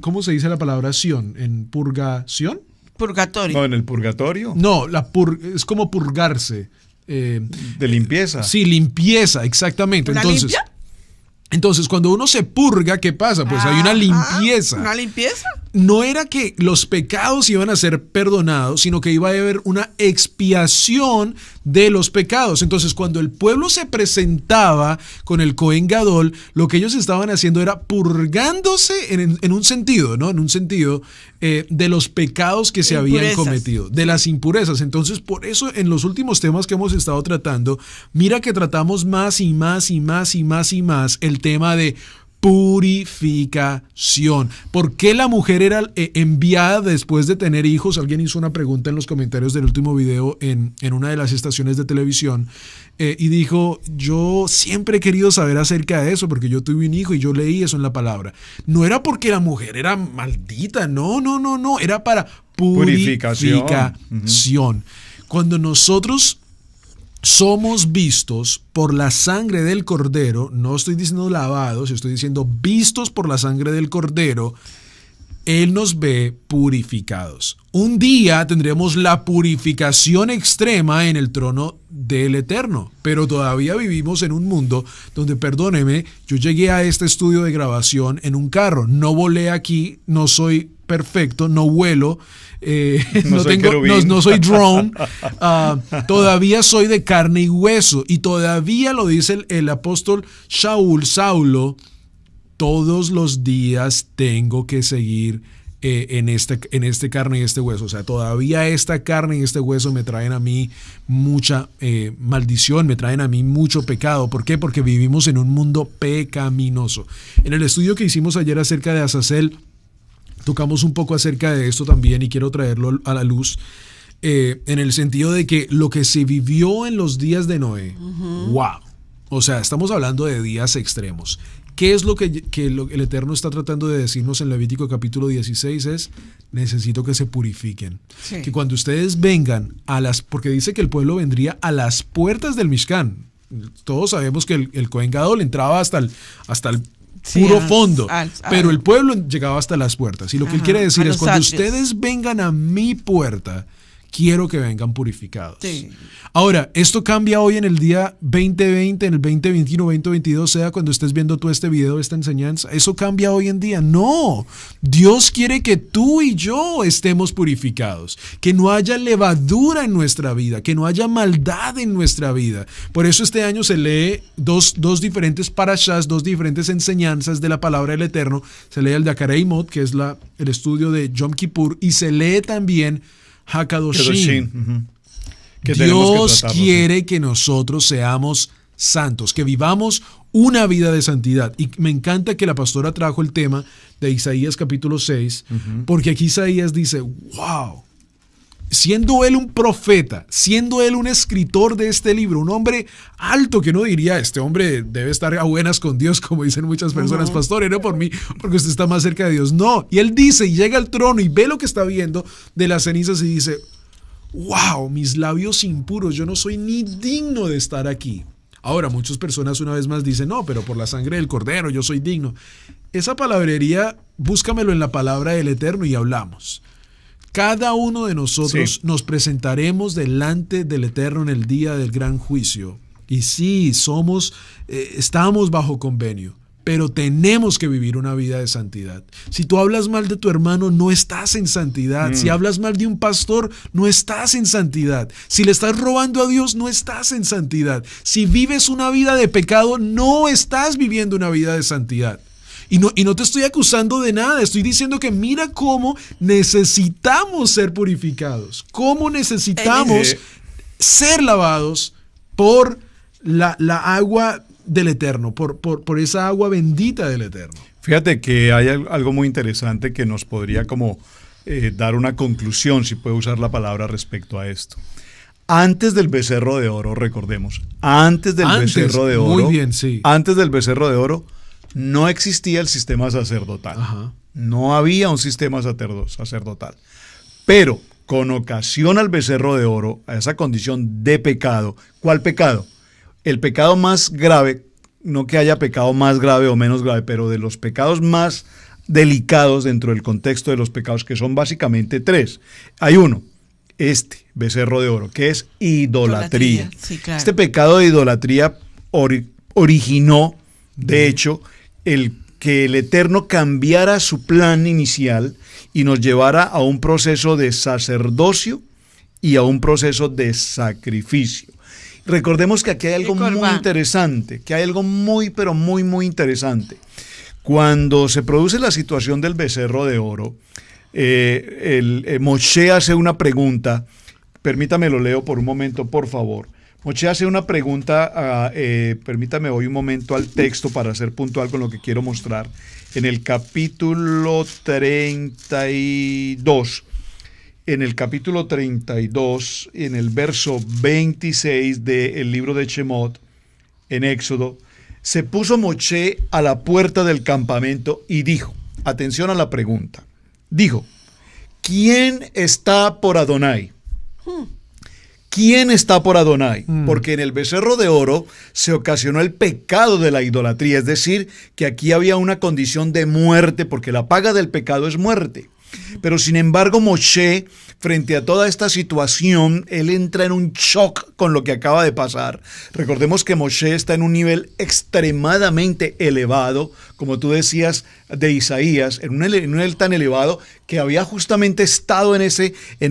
¿cómo se dice la palabra sion? ¿En purgación? Purgatorio. No, en el purgatorio. No, es como purgarse. De limpieza. Sí, limpieza, exactamente. Entonces, cuando uno se purga, ¿qué pasa? Pues hay una limpieza. ¿Una limpieza? No era que los pecados iban a ser perdonados, sino que iba a haber una expiación de los pecados. Entonces, cuando el pueblo se presentaba con el Cohen Gadol, lo que ellos estaban haciendo era purgándose en un sentido, ¿no? En un sentido de los pecados que se habían cometido, de las impurezas. Entonces, por eso, en los últimos temas que hemos estado tratando, mira que tratamos más y más y más y más y más el tema de purificación. ¿Por qué la mujer era enviada después de tener hijos? Alguien hizo una pregunta en los comentarios del último video en una de las estaciones de televisión y dijo, yo siempre he querido saber acerca de eso porque yo tuve un hijo y yo leí eso en la palabra. No era porque la mujer era maldita, no, era para purificación. Cuando nosotros somos vistos por la sangre del Cordero, no estoy diciendo lavados, estoy diciendo vistos por la sangre del Cordero, Él nos ve purificados. Un día tendremos la purificación extrema en el trono del Eterno, pero todavía vivimos en un mundo donde, perdóneme, yo llegué a este estudio de grabación en un carro, no volé aquí, no soy perfecto, no vuelo, no soy drone, todavía soy de carne y hueso, y todavía lo dice el apóstol Saulo, todos los días tengo que seguir en este carne y este hueso. O sea, todavía esta carne y este hueso me traen a mí mucha maldición, me traen a mí mucho pecado. ¿Por qué? Porque vivimos en un mundo pecaminoso. En el estudio que hicimos ayer acerca de Azazel, tocamos un poco acerca de esto también y quiero traerlo a la luz, en el sentido de que lo que se vivió en los días de Noé, wow, o sea, estamos hablando de días extremos. ¿Qué es lo que el Eterno está tratando de decirnos en Levítico capítulo 16? Es, necesito que se purifiquen. Sí. Que cuando ustedes vengan porque dice que el pueblo vendría a las puertas del Mishkan. Todos sabemos que el Cohen Gadol entraba hasta el puro fondo, pero el pueblo llegaba hasta las puertas. Y lo que él quiere decir es, cuando ustedes vengan a mi puerta, quiero que vengan purificados. Sí. Ahora, esto cambia hoy en el día 2020, en el 2021, 2022, sea cuando estés viendo tú este video, esta enseñanza. ¿Eso cambia hoy en día? No. Dios quiere que tú y yo estemos purificados, que no haya levadura en nuestra vida, que no haya maldad en nuestra vida. Por eso este año se lee dos diferentes parashas, dos diferentes enseñanzas de la palabra del Eterno. Se lee el de Akarei Mot, que es el estudio de Yom Kippur, y se lee también Hakadoshim. Dios quiere que nosotros seamos santos, que vivamos una vida de santidad. Y me encanta que la pastora trajo el tema de Isaías capítulo 6, porque aquí Isaías dice, wow, siendo él un profeta, siendo él un escritor de este libro, un hombre alto que no diría, este hombre debe estar a buenas con Dios, como dicen muchas personas, pastor, no por mí, porque usted está más cerca de Dios. No, y él dice, y llega al trono y ve lo que está viendo de las cenizas y dice, wow, mis labios impuros, yo no soy ni digno de estar aquí. Ahora, muchas personas una vez más dicen, no, pero por la sangre del Cordero yo soy digno. Esa palabrería, búscamelo en la palabra del Eterno y hablamos. Cada uno de nosotros nos presentaremos delante del Eterno en el día del gran juicio. Y sí, estamos bajo convenio, pero tenemos que vivir una vida de santidad. Si tú hablas mal de tu hermano, no estás en santidad. Si hablas mal de un pastor, no estás en santidad. Si le estás robando a Dios, no estás en santidad. Si vives una vida de pecado, no estás viviendo una vida de santidad. Y no te estoy acusando de nada, estoy diciendo que mira cómo necesitamos ser purificados, cómo necesitamos ser lavados por la agua del Eterno, por esa agua bendita del Eterno. Fíjate que hay algo muy interesante que nos podría como dar una conclusión, si puedo usar la palabra respecto a esto. Antes del becerro de oro, recordemos, antes del becerro de oro, muy bien, sí. Antes del becerro de oro, no existía el sistema sacerdotal. Ajá. No había un sistema sacerdotal. Pero con ocasión al becerro de oro, a esa condición de pecado, ¿cuál pecado? El pecado más grave, no que haya pecado más grave o menos grave, pero de los pecados más delicados dentro del contexto de los pecados, que son básicamente 3. Hay uno, becerro de oro, que es idolatría. Sí, claro. Este pecado de idolatría originó, de hecho, que el Eterno cambiara su plan inicial y nos llevara a un proceso de sacerdocio y a un proceso de sacrificio. Recordemos que aquí hay algo muy interesante, que hay algo muy, pero muy, muy interesante. Cuando se produce la situación del becerro de oro, Moshe hace una pregunta, permítame lo leo por un momento, por favor. Moshe hace una pregunta, permítame voy un momento al texto para ser puntual con lo que quiero mostrar. En el capítulo 32, en el verso 26 del libro de Shemot, en Éxodo, se puso Moshe a la puerta del campamento y dijo, atención a la pregunta, dijo, ¿quién está por Adonai? ¿Quién está por Adonai? Porque en el becerro de oro se ocasionó el pecado de la idolatría, es decir, que aquí había una condición de muerte, porque la paga del pecado es muerte. Pero sin embargo, Moshe, frente a toda esta situación, él entra en un shock con lo que acaba de pasar. Recordemos que Moshe está en un nivel extremadamente elevado, como tú decías de Isaías, en un nivel tan elevado que había justamente estado en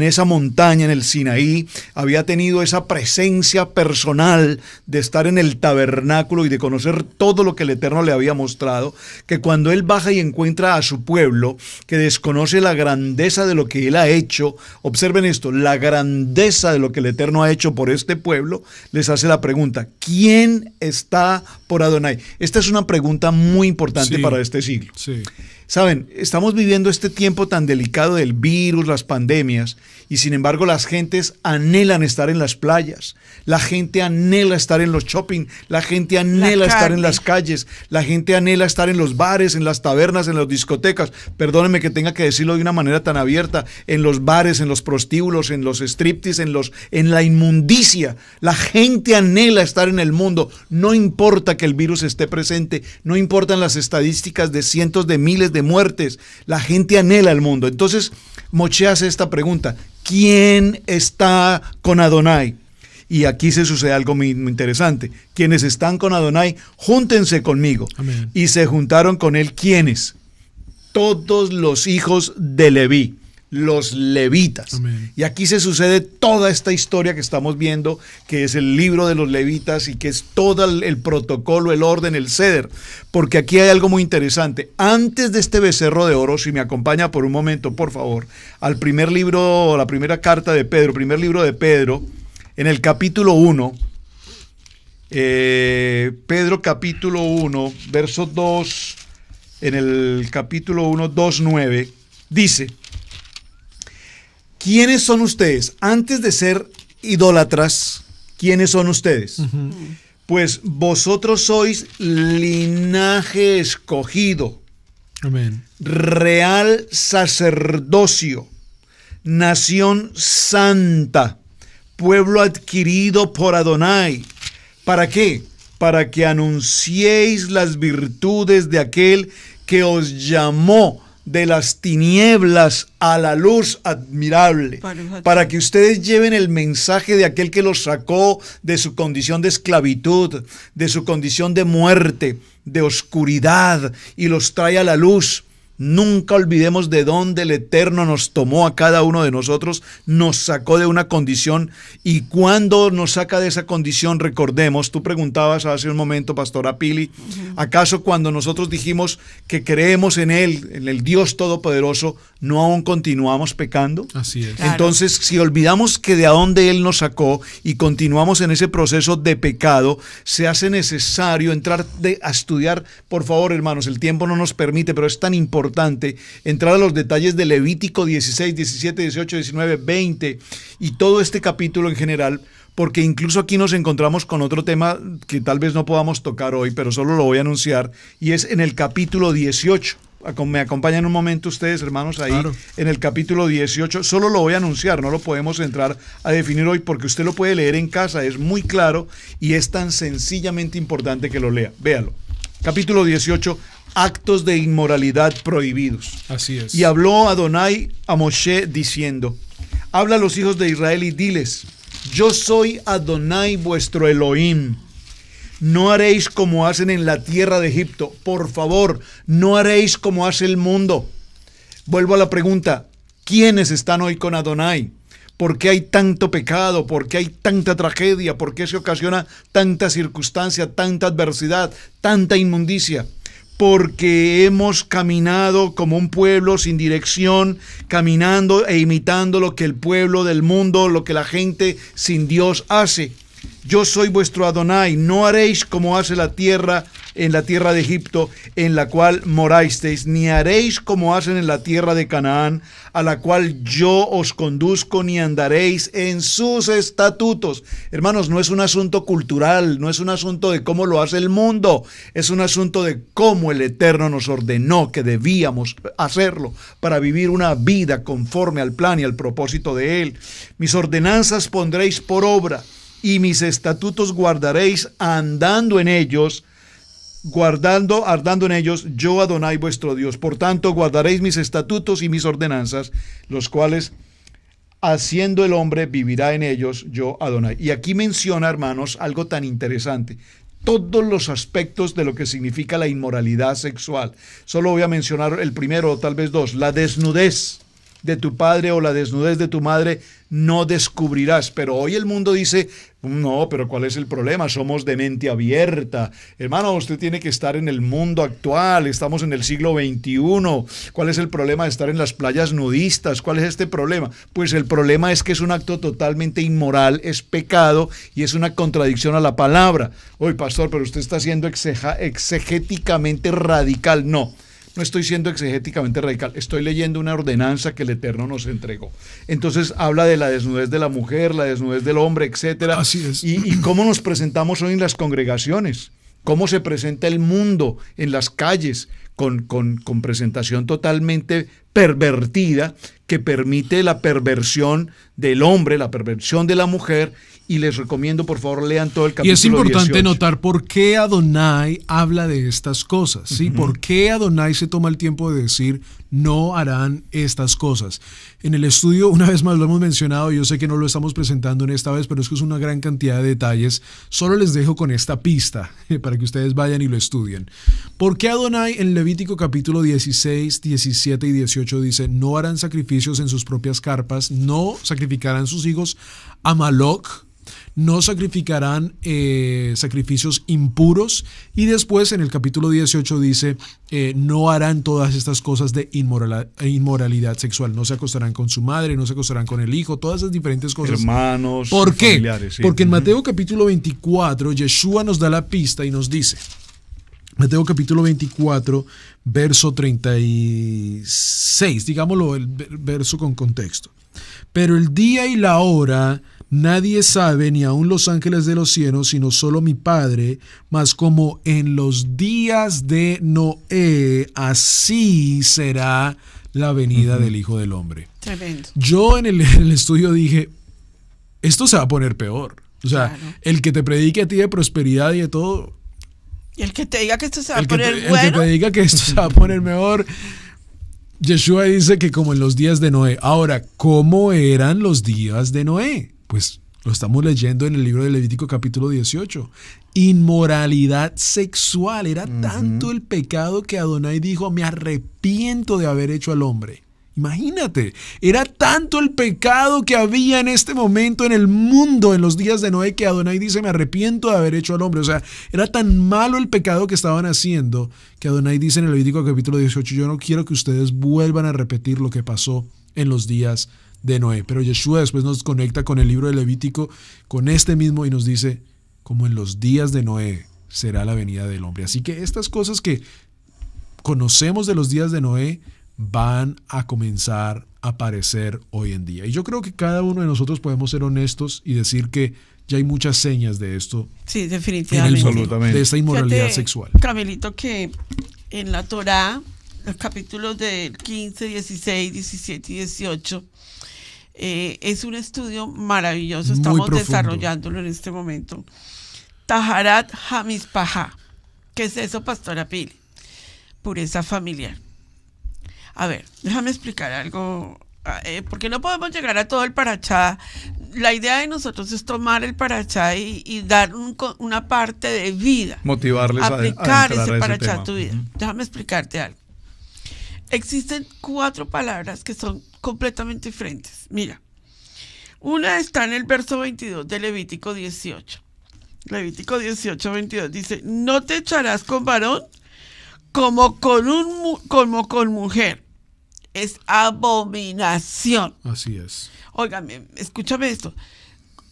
esa montaña, en el Sinaí, había tenido esa presencia personal de estar en el tabernáculo y de conocer todo lo que el Eterno le había mostrado, que cuando él baja y encuentra a su pueblo, que desconoce la grandeza de lo que él ha hecho, observen esto, la grandeza de lo que el Eterno ha hecho por este pueblo, les hace la pregunta, ¿quién está por Adonai? Esta es una pregunta muy importante para este siglo. Sí. Saben, estamos viviendo este tiempo tan delicado del virus, las pandemias, y sin embargo las gentes anhelan estar en las playas, la gente anhela estar en los shopping, la gente anhela estar en las calles, la gente anhela estar en los bares, en las tabernas, en las discotecas, perdónenme que tenga que decirlo de una manera tan abierta, en los bares, en los prostíbulos, en los striptease, en la inmundicia. La gente anhela estar en el mundo, no importa que el virus esté presente, no importan las estadísticas de cientos de miles de muertes, la gente anhela el mundo. Entonces, Moshe hace esta pregunta, ¿quién está con Adonai? Y aquí se sucede algo muy interesante. Quienes están con Adonai, júntense conmigo. Amén. Y se juntaron con él, ¿quiénes? Todos los hijos de Leví, los levitas. Amén. Y aquí se sucede toda esta historia que estamos viendo, que es el libro de los levitas y que es todo el protocolo, el orden, el ceder. Porque aquí hay algo muy interesante. Antes de este becerro de oro, si me acompaña por un momento, por favor, al primer libro, la primera carta de Pedro, primer libro de Pedro, en el capítulo 1, Pedro capítulo 1, verso 2, en el capítulo 1, 2:9, dice, ¿quiénes son ustedes? Antes de ser idólatras, ¿quiénes son ustedes? Uh-huh. Pues vosotros sois linaje escogido, Amén. real sacerdocio, nación santa, pueblo adquirido por Adonai. ¿Para qué? Para que anunciéis las virtudes de aquel que os llamó de las tinieblas a la luz admirable, para que ustedes lleven el mensaje de aquel que los sacó de su condición de esclavitud, de su condición de muerte, de oscuridad, y los trae a la luz. Nunca olvidemos de dónde el Eterno nos tomó a cada uno de nosotros, nos sacó de una condición, y cuando nos saca de esa condición, recordemos, tú preguntabas hace un momento, Pastora Pili, ¿acaso cuando nosotros dijimos que creemos en Él, en el Dios Todopoderoso, no aún continuamos pecando? Así es. Claro. Entonces, si olvidamos que de dónde Él nos sacó y continuamos en ese proceso de pecado, se hace necesario entrar a estudiar, por favor, hermanos, el tiempo no nos permite, pero es tan importante entrar a los detalles de Levítico 16, 17, 18, 19, 20 y todo este capítulo en general, porque incluso aquí nos encontramos con otro tema que tal vez no podamos tocar hoy, pero solo lo voy a anunciar, y es en el capítulo 18. Me acompañan un momento ustedes, hermanos, ahí. Claro. En el capítulo 18, solo lo voy a anunciar, no lo podemos entrar a definir hoy porque usted lo puede leer en casa, es muy claro y es tan sencillamente importante que lo lea. Véalo. Capítulo 18, actos de inmoralidad prohibidos. Así es. Y habló Adonai a Moshe diciendo, habla a los hijos de Israel y diles, yo soy Adonai vuestro Elohim. No haréis como hacen en la tierra de Egipto. Por favor, no haréis como hace el mundo. Vuelvo a la pregunta, ¿quiénes están hoy con Adonai? ¿Por qué hay tanto pecado? ¿Por qué hay tanta tragedia? ¿Por qué se ocasiona tanta circunstancia, tanta adversidad, tanta inmundicia? Porque hemos caminado como un pueblo sin dirección, caminando e imitando lo que el pueblo del mundo, lo que la gente sin Dios hace. Yo soy vuestro Adonai, no haréis como hace la tierra en la tierra de Egipto, en la cual morasteis, ni haréis como hacen en la tierra de Canaán, a la cual yo os conduzco, ni andaréis en sus estatutos. Hermanos, no es un asunto cultural, no es un asunto de cómo lo hace el mundo, es un asunto de cómo el Eterno nos ordenó que debíamos hacerlo para vivir una vida conforme al plan y al propósito de Él. Mis ordenanzas pondréis por obra, y mis estatutos guardaréis andando en ellos, ardando en ellos, yo Adonai vuestro Dios. Por tanto, guardaréis mis estatutos y mis ordenanzas, los cuales, haciendo el hombre, vivirá en ellos, yo Adonai. Y aquí menciona, hermanos, algo tan interesante. Todos los aspectos de lo que significa la inmoralidad sexual. Solo voy a mencionar el primero o tal vez dos. La desnudez de tu padre o la desnudez de tu madre no descubrirás. Pero hoy el mundo dice, no, pero ¿cuál es el problema? Somos de mente abierta. Hermano, usted tiene que estar en el mundo actual, estamos en el siglo XXI. ¿Cuál es el problema de estar en las playas nudistas? ¿Cuál es este problema? Pues el problema es que es un acto totalmente inmoral, es pecado y es una contradicción a la palabra. Oye, pastor, pero usted está siendo exegéticamente radical. No estoy siendo exegéticamente radical, estoy leyendo una ordenanza que el Eterno nos entregó. Entonces habla de la desnudez de la mujer, la desnudez del hombre, etcétera. Así es. Y cómo nos presentamos hoy en las congregaciones, cómo se presenta el mundo en las calles, con presentación totalmente pervertida, que permite la perversión del hombre, la perversión de la mujer. Y les recomiendo, por favor, lean todo el capítulo 18. Y es importante notar por qué Adonai habla de estas cosas, ¿sí? ¿Por qué Adonai se toma el tiempo de decir no harán estas cosas? En el estudio, una vez más lo hemos mencionado, yo sé que no lo estamos presentando en esta vez, pero es que es una gran cantidad de detalles. Solo les dejo con esta pista para que ustedes vayan y lo estudien. ¿Por qué Adonai en Levítico capítulo 16, 17 y 18 dice no harán sacrificios en sus propias carpas, no sacrificarán sus hijos a Moloch, no sacrificarán sacrificios impuros, y después en el capítulo 18 dice no harán todas estas cosas de inmoralidad sexual, no se acostarán con su madre, no se acostarán con el hijo, todas esas diferentes cosas? Hermanos, ¿por qué? Familiares, sí. Porque en Mateo capítulo 24 Yeshua nos da la pista y nos dice, Mateo capítulo 24 verso 36, digámoslo el verso con contexto: pero el día y la hora nadie sabe, ni aun los ángeles de los cielos, sino solo mi Padre, mas como en los días de Noé, así será la venida del Hijo del Hombre. Tremendo. Yo en el estudio dije, esto se va a poner peor. O sea, Claro. el que te predique a ti de prosperidad y de todo, Y el que te diga que esto se va a el poner que bueno. te diga que esto se va a poner mejor. Yeshua dice que como en los días de Noé. Ahora, ¿cómo eran los días de Noé? Pues lo estamos leyendo en el libro de Levítico capítulo 18. Inmoralidad sexual. Era tanto el pecado que Adonai dijo, me arrepiento de haber hecho al hombre. Imagínate, era tanto el pecado que había en este momento en el mundo en los días de Noé que Adonai dice, me arrepiento de haber hecho al hombre. O sea, era tan malo el pecado que estaban haciendo que Adonai dice en el Levítico capítulo 18, yo no quiero que ustedes vuelvan a repetir lo que pasó en los días de Noé. Pero Yeshua después nos conecta con el libro de Levítico, con este mismo, y nos dice, como en los días de Noé será la venida del hombre. Así que estas cosas que conocemos de los días de Noé van a comenzar a aparecer hoy en día. Y yo creo que cada uno de nosotros podemos ser honestos y decir que ya hay muchas señas de esto, Sí, en el definitivamente. mundo, Absolutamente. de esta inmoralidad Fíjate, sexual. Camilito, que en la Torá, los capítulos del 15, 16, 17 y 18, es un estudio maravilloso. Muy Estamos profundo. desarrollándolo en este momento. Taharat Hamispajá. ¿Qué es eso, Pastora Pili? Pureza familiar. A ver, déjame explicar algo, porque no podemos llegar a todo el parachá. La idea de nosotros es tomar el parachá y dar una parte de vida. Motivarles a aplicar entrar a ese ese parachá tema. a tu vida. Ujú. Déjame explicarte algo. Existen 4 palabras que son completamente diferentes. Mira, una está en el verso 22 de Levítico 18. Levítico 18, 22 dice, no te echarás con varón como con mujer. Es abominación. Así es. Óigame, escúchame esto.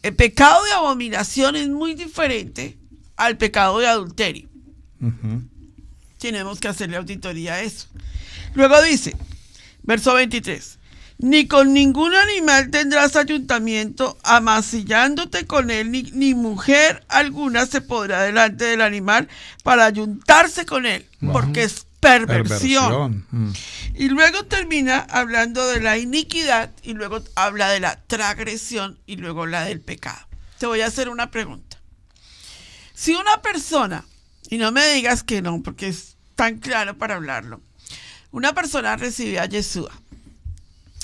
El pecado de abominación es muy diferente al pecado de adulterio. Ujú. Tenemos que hacerle auditoría a eso. Luego dice, verso 23, ni con ningún animal tendrás ayuntamiento, amasillándote con él, ni mujer alguna se podrá delante del animal para ayuntarse con él, porque es perversión. Y luego termina hablando de la iniquidad y luego habla de la transgresión y luego la del pecado. Te voy a hacer una pregunta. Si una persona, y no me digas que no, porque es tan claro para hablarlo, una persona recibe a Yeshua,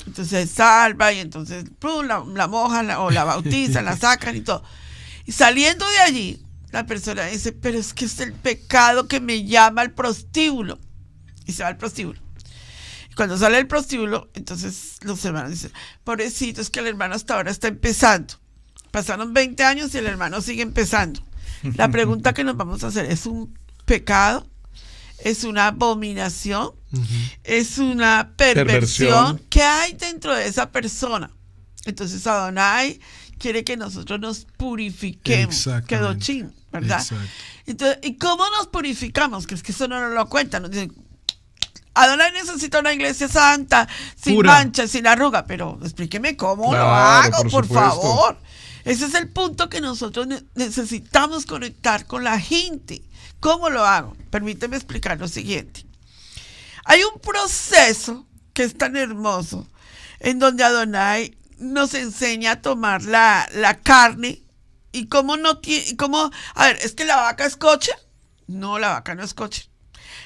entonces salva y entonces ¡pum!, la mojan o la bautizan, la sacan y todo. Y saliendo de allí, la persona dice, pero es que es el pecado que me llama al prostíbulo. Y se va al prostíbulo. Y cuando sale el prostíbulo, entonces los hermanos dicen, pobrecito, es que el hermano hasta ahora está empezando. Pasaron 20 años y el hermano sigue empezando. La pregunta que nos vamos a hacer, ¿es un pecado? ¿Es una abominación? ¿Es una perversión? ¿Qué hay dentro de esa persona? Entonces Adonai quiere que nosotros nos purifiquemos. Quedó chin, ¿verdad? Exacto. Entonces, ¿y cómo nos purificamos? Que es que eso no nos lo cuentan. Nos dicen, Adonai necesita una iglesia santa, sin Pura. mancha, sin arruga. Pero explíqueme cómo Claro, lo hago, por supuesto. favor. Ese es el punto que nosotros necesitamos conectar con la gente. ¿Cómo lo hago? Permíteme explicar lo siguiente. Hay un proceso que es tan hermoso en donde Adonai nos enseña a tomar la carne y cómo no tiene, a ver, ¿es que la vaca es kosher? No, la vaca no es kosher.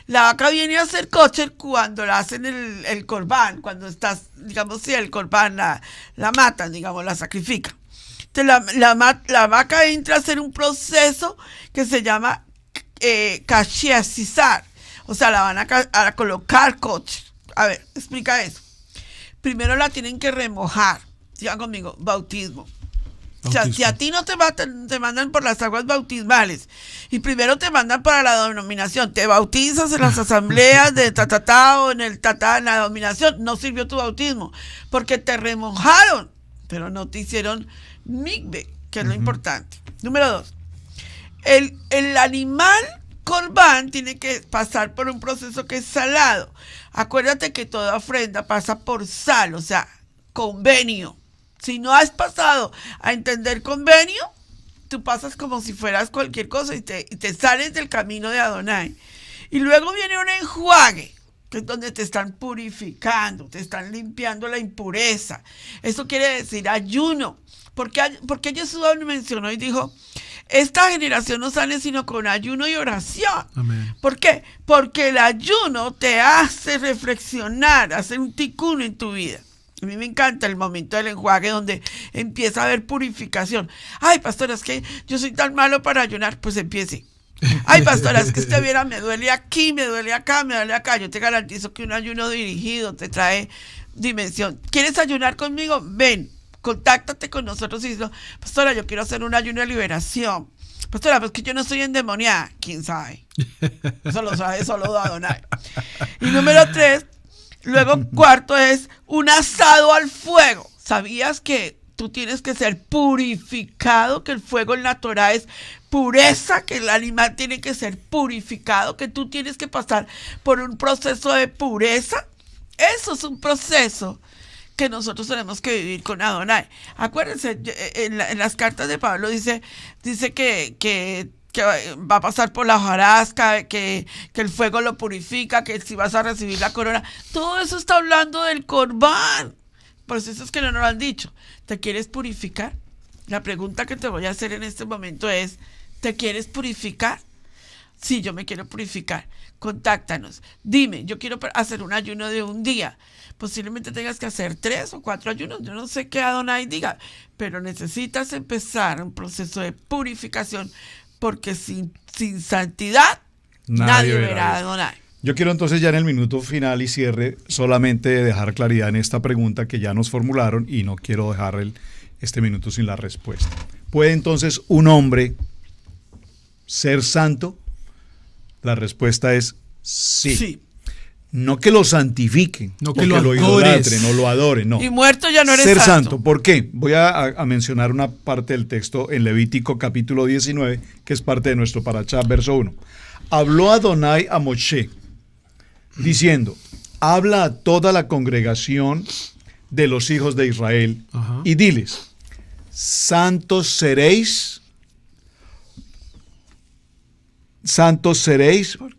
La vaca viene a ser kosher cuando la hacen el corbán, cuando estás, digamos, si el corbán la matan, digamos, la sacrifican. Entonces la vaca entra a hacer un proceso que se llama kashiasizar. O sea, la van a colocar kosher. A ver, explica eso. Primero la tienen que remojar. Sigan conmigo, bautismo. O sea, si a ti no te mandan por las aguas bautismales y primero te mandan para la denominación, te bautizas en las asambleas de o en en la denominación, no sirvió tu bautismo porque te remojaron, pero no te hicieron mikve, que es lo importante. Número 2, el animal corbán tiene que pasar por un proceso que es salado. Acuérdate que toda ofrenda pasa por sal, o sea, convenio. Si no has pasado a entender convenio, tú pasas como si fueras cualquier cosa y te sales del camino de Adonai. Y luego viene un enjuague, que es donde te están purificando, te están limpiando la impureza. Eso quiere decir ayuno. Porque Jesús mencionó y dijo, esta generación no sale sino con ayuno y oración. Amén. ¿Por qué? Porque el ayuno te hace reflexionar, hace un tikkun en tu vida. A mí me encanta el momento del enjuague donde empieza a haber purificación. Ay, pastora, es que yo soy tan malo para ayunar. Pues empiece. Ay, pastora, es que usted viera, me duele aquí, me duele acá, me duele acá. Yo te garantizo que un ayuno dirigido te trae dimensión. ¿Quieres ayunar conmigo? Ven, contáctate con nosotros y dices, pastora, yo quiero hacer un ayuno de liberación. Pastora, pues que yo no estoy endemoniada. ¿Quién sabe? Eso lo sabe solo Adonai. Y número 3, luego 4 es un asado al fuego. ¿Sabías que tú tienes que ser purificado? Que el fuego en la Torah es pureza, que el animal tiene que ser purificado, que tú tienes que pasar por un proceso de pureza. Eso es un proceso que nosotros tenemos que vivir con Adonai. Acuérdense, en las cartas de Pablo dice que va a pasar por la hojarasca, que el fuego lo purifica, que si vas a recibir la corona. Todo eso está hablando del Corbán. Por eso es que no nos lo han dicho. ¿Te quieres purificar? La pregunta que te voy a hacer en este momento es, ¿te quieres purificar? Sí, yo me quiero purificar. Contáctanos. Dime, yo quiero hacer un ayuno de un día. Posiblemente tengas que hacer 3 o 4 ayunos. Yo no sé qué Adonai diga, pero necesitas empezar un proceso de purificación, porque sin santidad nadie verá a Adonai. Yo quiero entonces ya en el minuto final y cierre solamente dejar claridad en esta pregunta que ya nos formularon y no quiero dejar este minuto sin la respuesta. ¿Puede entonces un hombre ser santo? La respuesta es sí. Sí. No que lo santifiquen, No que que lo lo adores. idolatren, no lo adoren, no. Y muerto ya no eres Ser santo. santo. ¿Por qué? Voy a mencionar una parte del texto en Levítico capítulo 19, que es parte de nuestro parashá, verso 1. Habló Adonai a Moshe, diciendo, habla a toda la congregación de los hijos de Israel y diles, santos seréis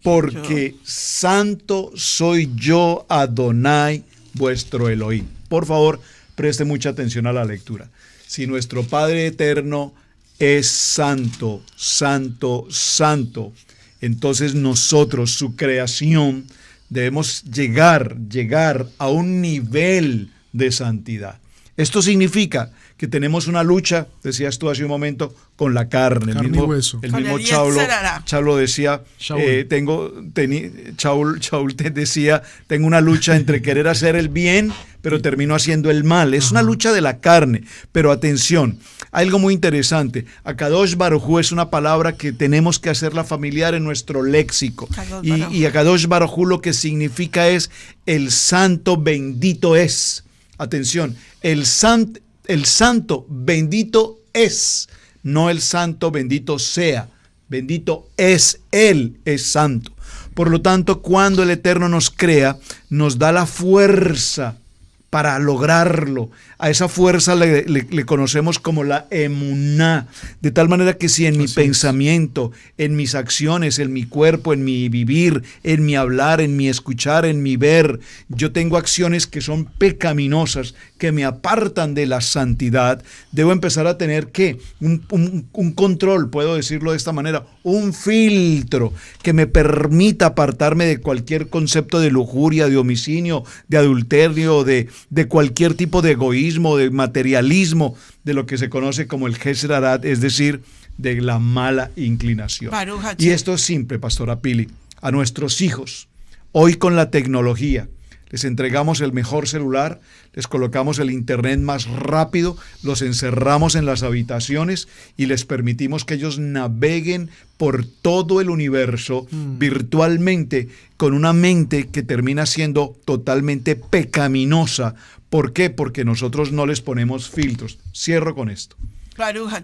porque santo soy yo, Adonai, vuestro Elohim. Por favor, preste mucha atención a la lectura. Si nuestro Padre eterno es santo, santo, santo, entonces nosotros, su creación, debemos llegar a un nivel de santidad. Esto significa que tenemos una lucha, decías tú hace un momento, con la carne. Carne y hueso. El Con mismo el Chaulo decía, Shaul te decía, tengo una lucha entre querer hacer el bien, pero termino haciendo el mal. Es una lucha de la carne. Pero atención, algo muy interesante. Akadosh Baruj Hu es una palabra que tenemos que hacerla familiar en nuestro léxico. Y Akadosh Baruj Hu lo que significa es el santo bendito es. Atención, el santo bendito es, no el santo bendito sea. Bendito es Él, es santo. Por lo tanto, cuando el Eterno nos crea, nos da la fuerza para lograrlo. A esa fuerza le conocemos como la emuná, de tal manera que si en mi pensamiento, en mis acciones, en mi cuerpo, en mi vivir, en mi hablar, en mi escuchar, en mi ver, yo tengo acciones que son pecaminosas, que me apartan de la santidad, debo empezar a tener ¿qué? Un control, puedo decirlo de esta manera, un filtro que me permita apartarme de cualquier concepto de lujuria, de homicidio, de adulterio, de cualquier tipo de egoísmo, de materialismo, de lo que se conoce como el Yetzer Hara, es decir, de la mala inclinación. Y esto es simple, Pastora Pili. A nuestros hijos, hoy con la tecnología, les entregamos el mejor celular, les colocamos el internet más rápido, los encerramos en las habitaciones y les permitimos que ellos naveguen por todo el universo virtualmente con una mente que termina siendo totalmente pecaminosa. ¿Por qué? Porque nosotros no les ponemos filtros. Cierro con esto.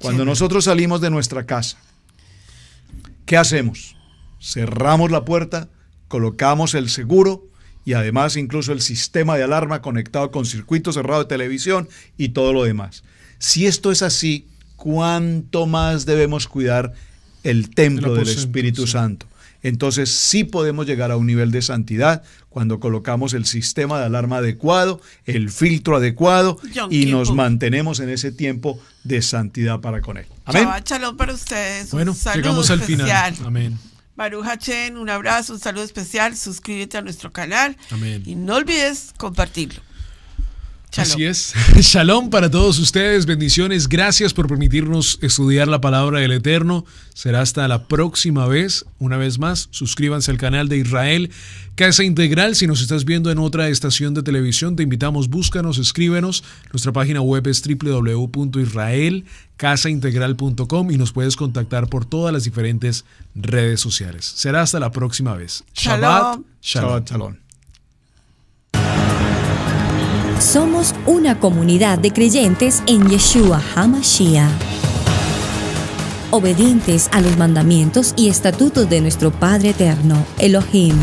Cuando nosotros salimos de nuestra casa, ¿qué hacemos? Cerramos la puerta, colocamos el seguro y además incluso el sistema de alarma conectado con circuito cerrado de televisión y todo lo demás. Si esto es así, ¿cuánto más debemos cuidar el templo del Espíritu Santo? entonces sí podemos llegar a un nivel de santidad cuando colocamos el sistema de alarma adecuado, el filtro adecuado y nos mantenemos en ese tiempo de santidad para con Él. Amén. Shabbat shalom para ustedes. Bueno, llegamos al final. Amén. Baruch Hashem, un abrazo, un saludo especial. Suscríbete a nuestro canal. Amén. Y no olvides compartirlo. Shalom. Así es. Shalom para todos ustedes. Bendiciones. Gracias por permitirnos estudiar la palabra del Eterno. Será hasta la próxima vez. Una vez más, suscríbanse al canal de Israel Casa Integral. Si nos estás viendo en otra estación de televisión, te invitamos, búscanos, escríbenos. Nuestra página web es www.israelcasaintegral.com y nos puedes contactar por todas las diferentes redes sociales. Será hasta la próxima vez. Shabbat Shalom. Shabbat Shalom. Somos una comunidad de creyentes en Yeshua HaMashiach, obedientes a los mandamientos y estatutos de nuestro Padre Eterno, Elohim.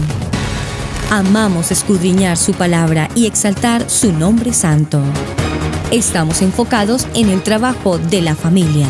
Amamos escudriñar su palabra y exaltar su nombre santo. Estamos enfocados en el trabajo de la familia.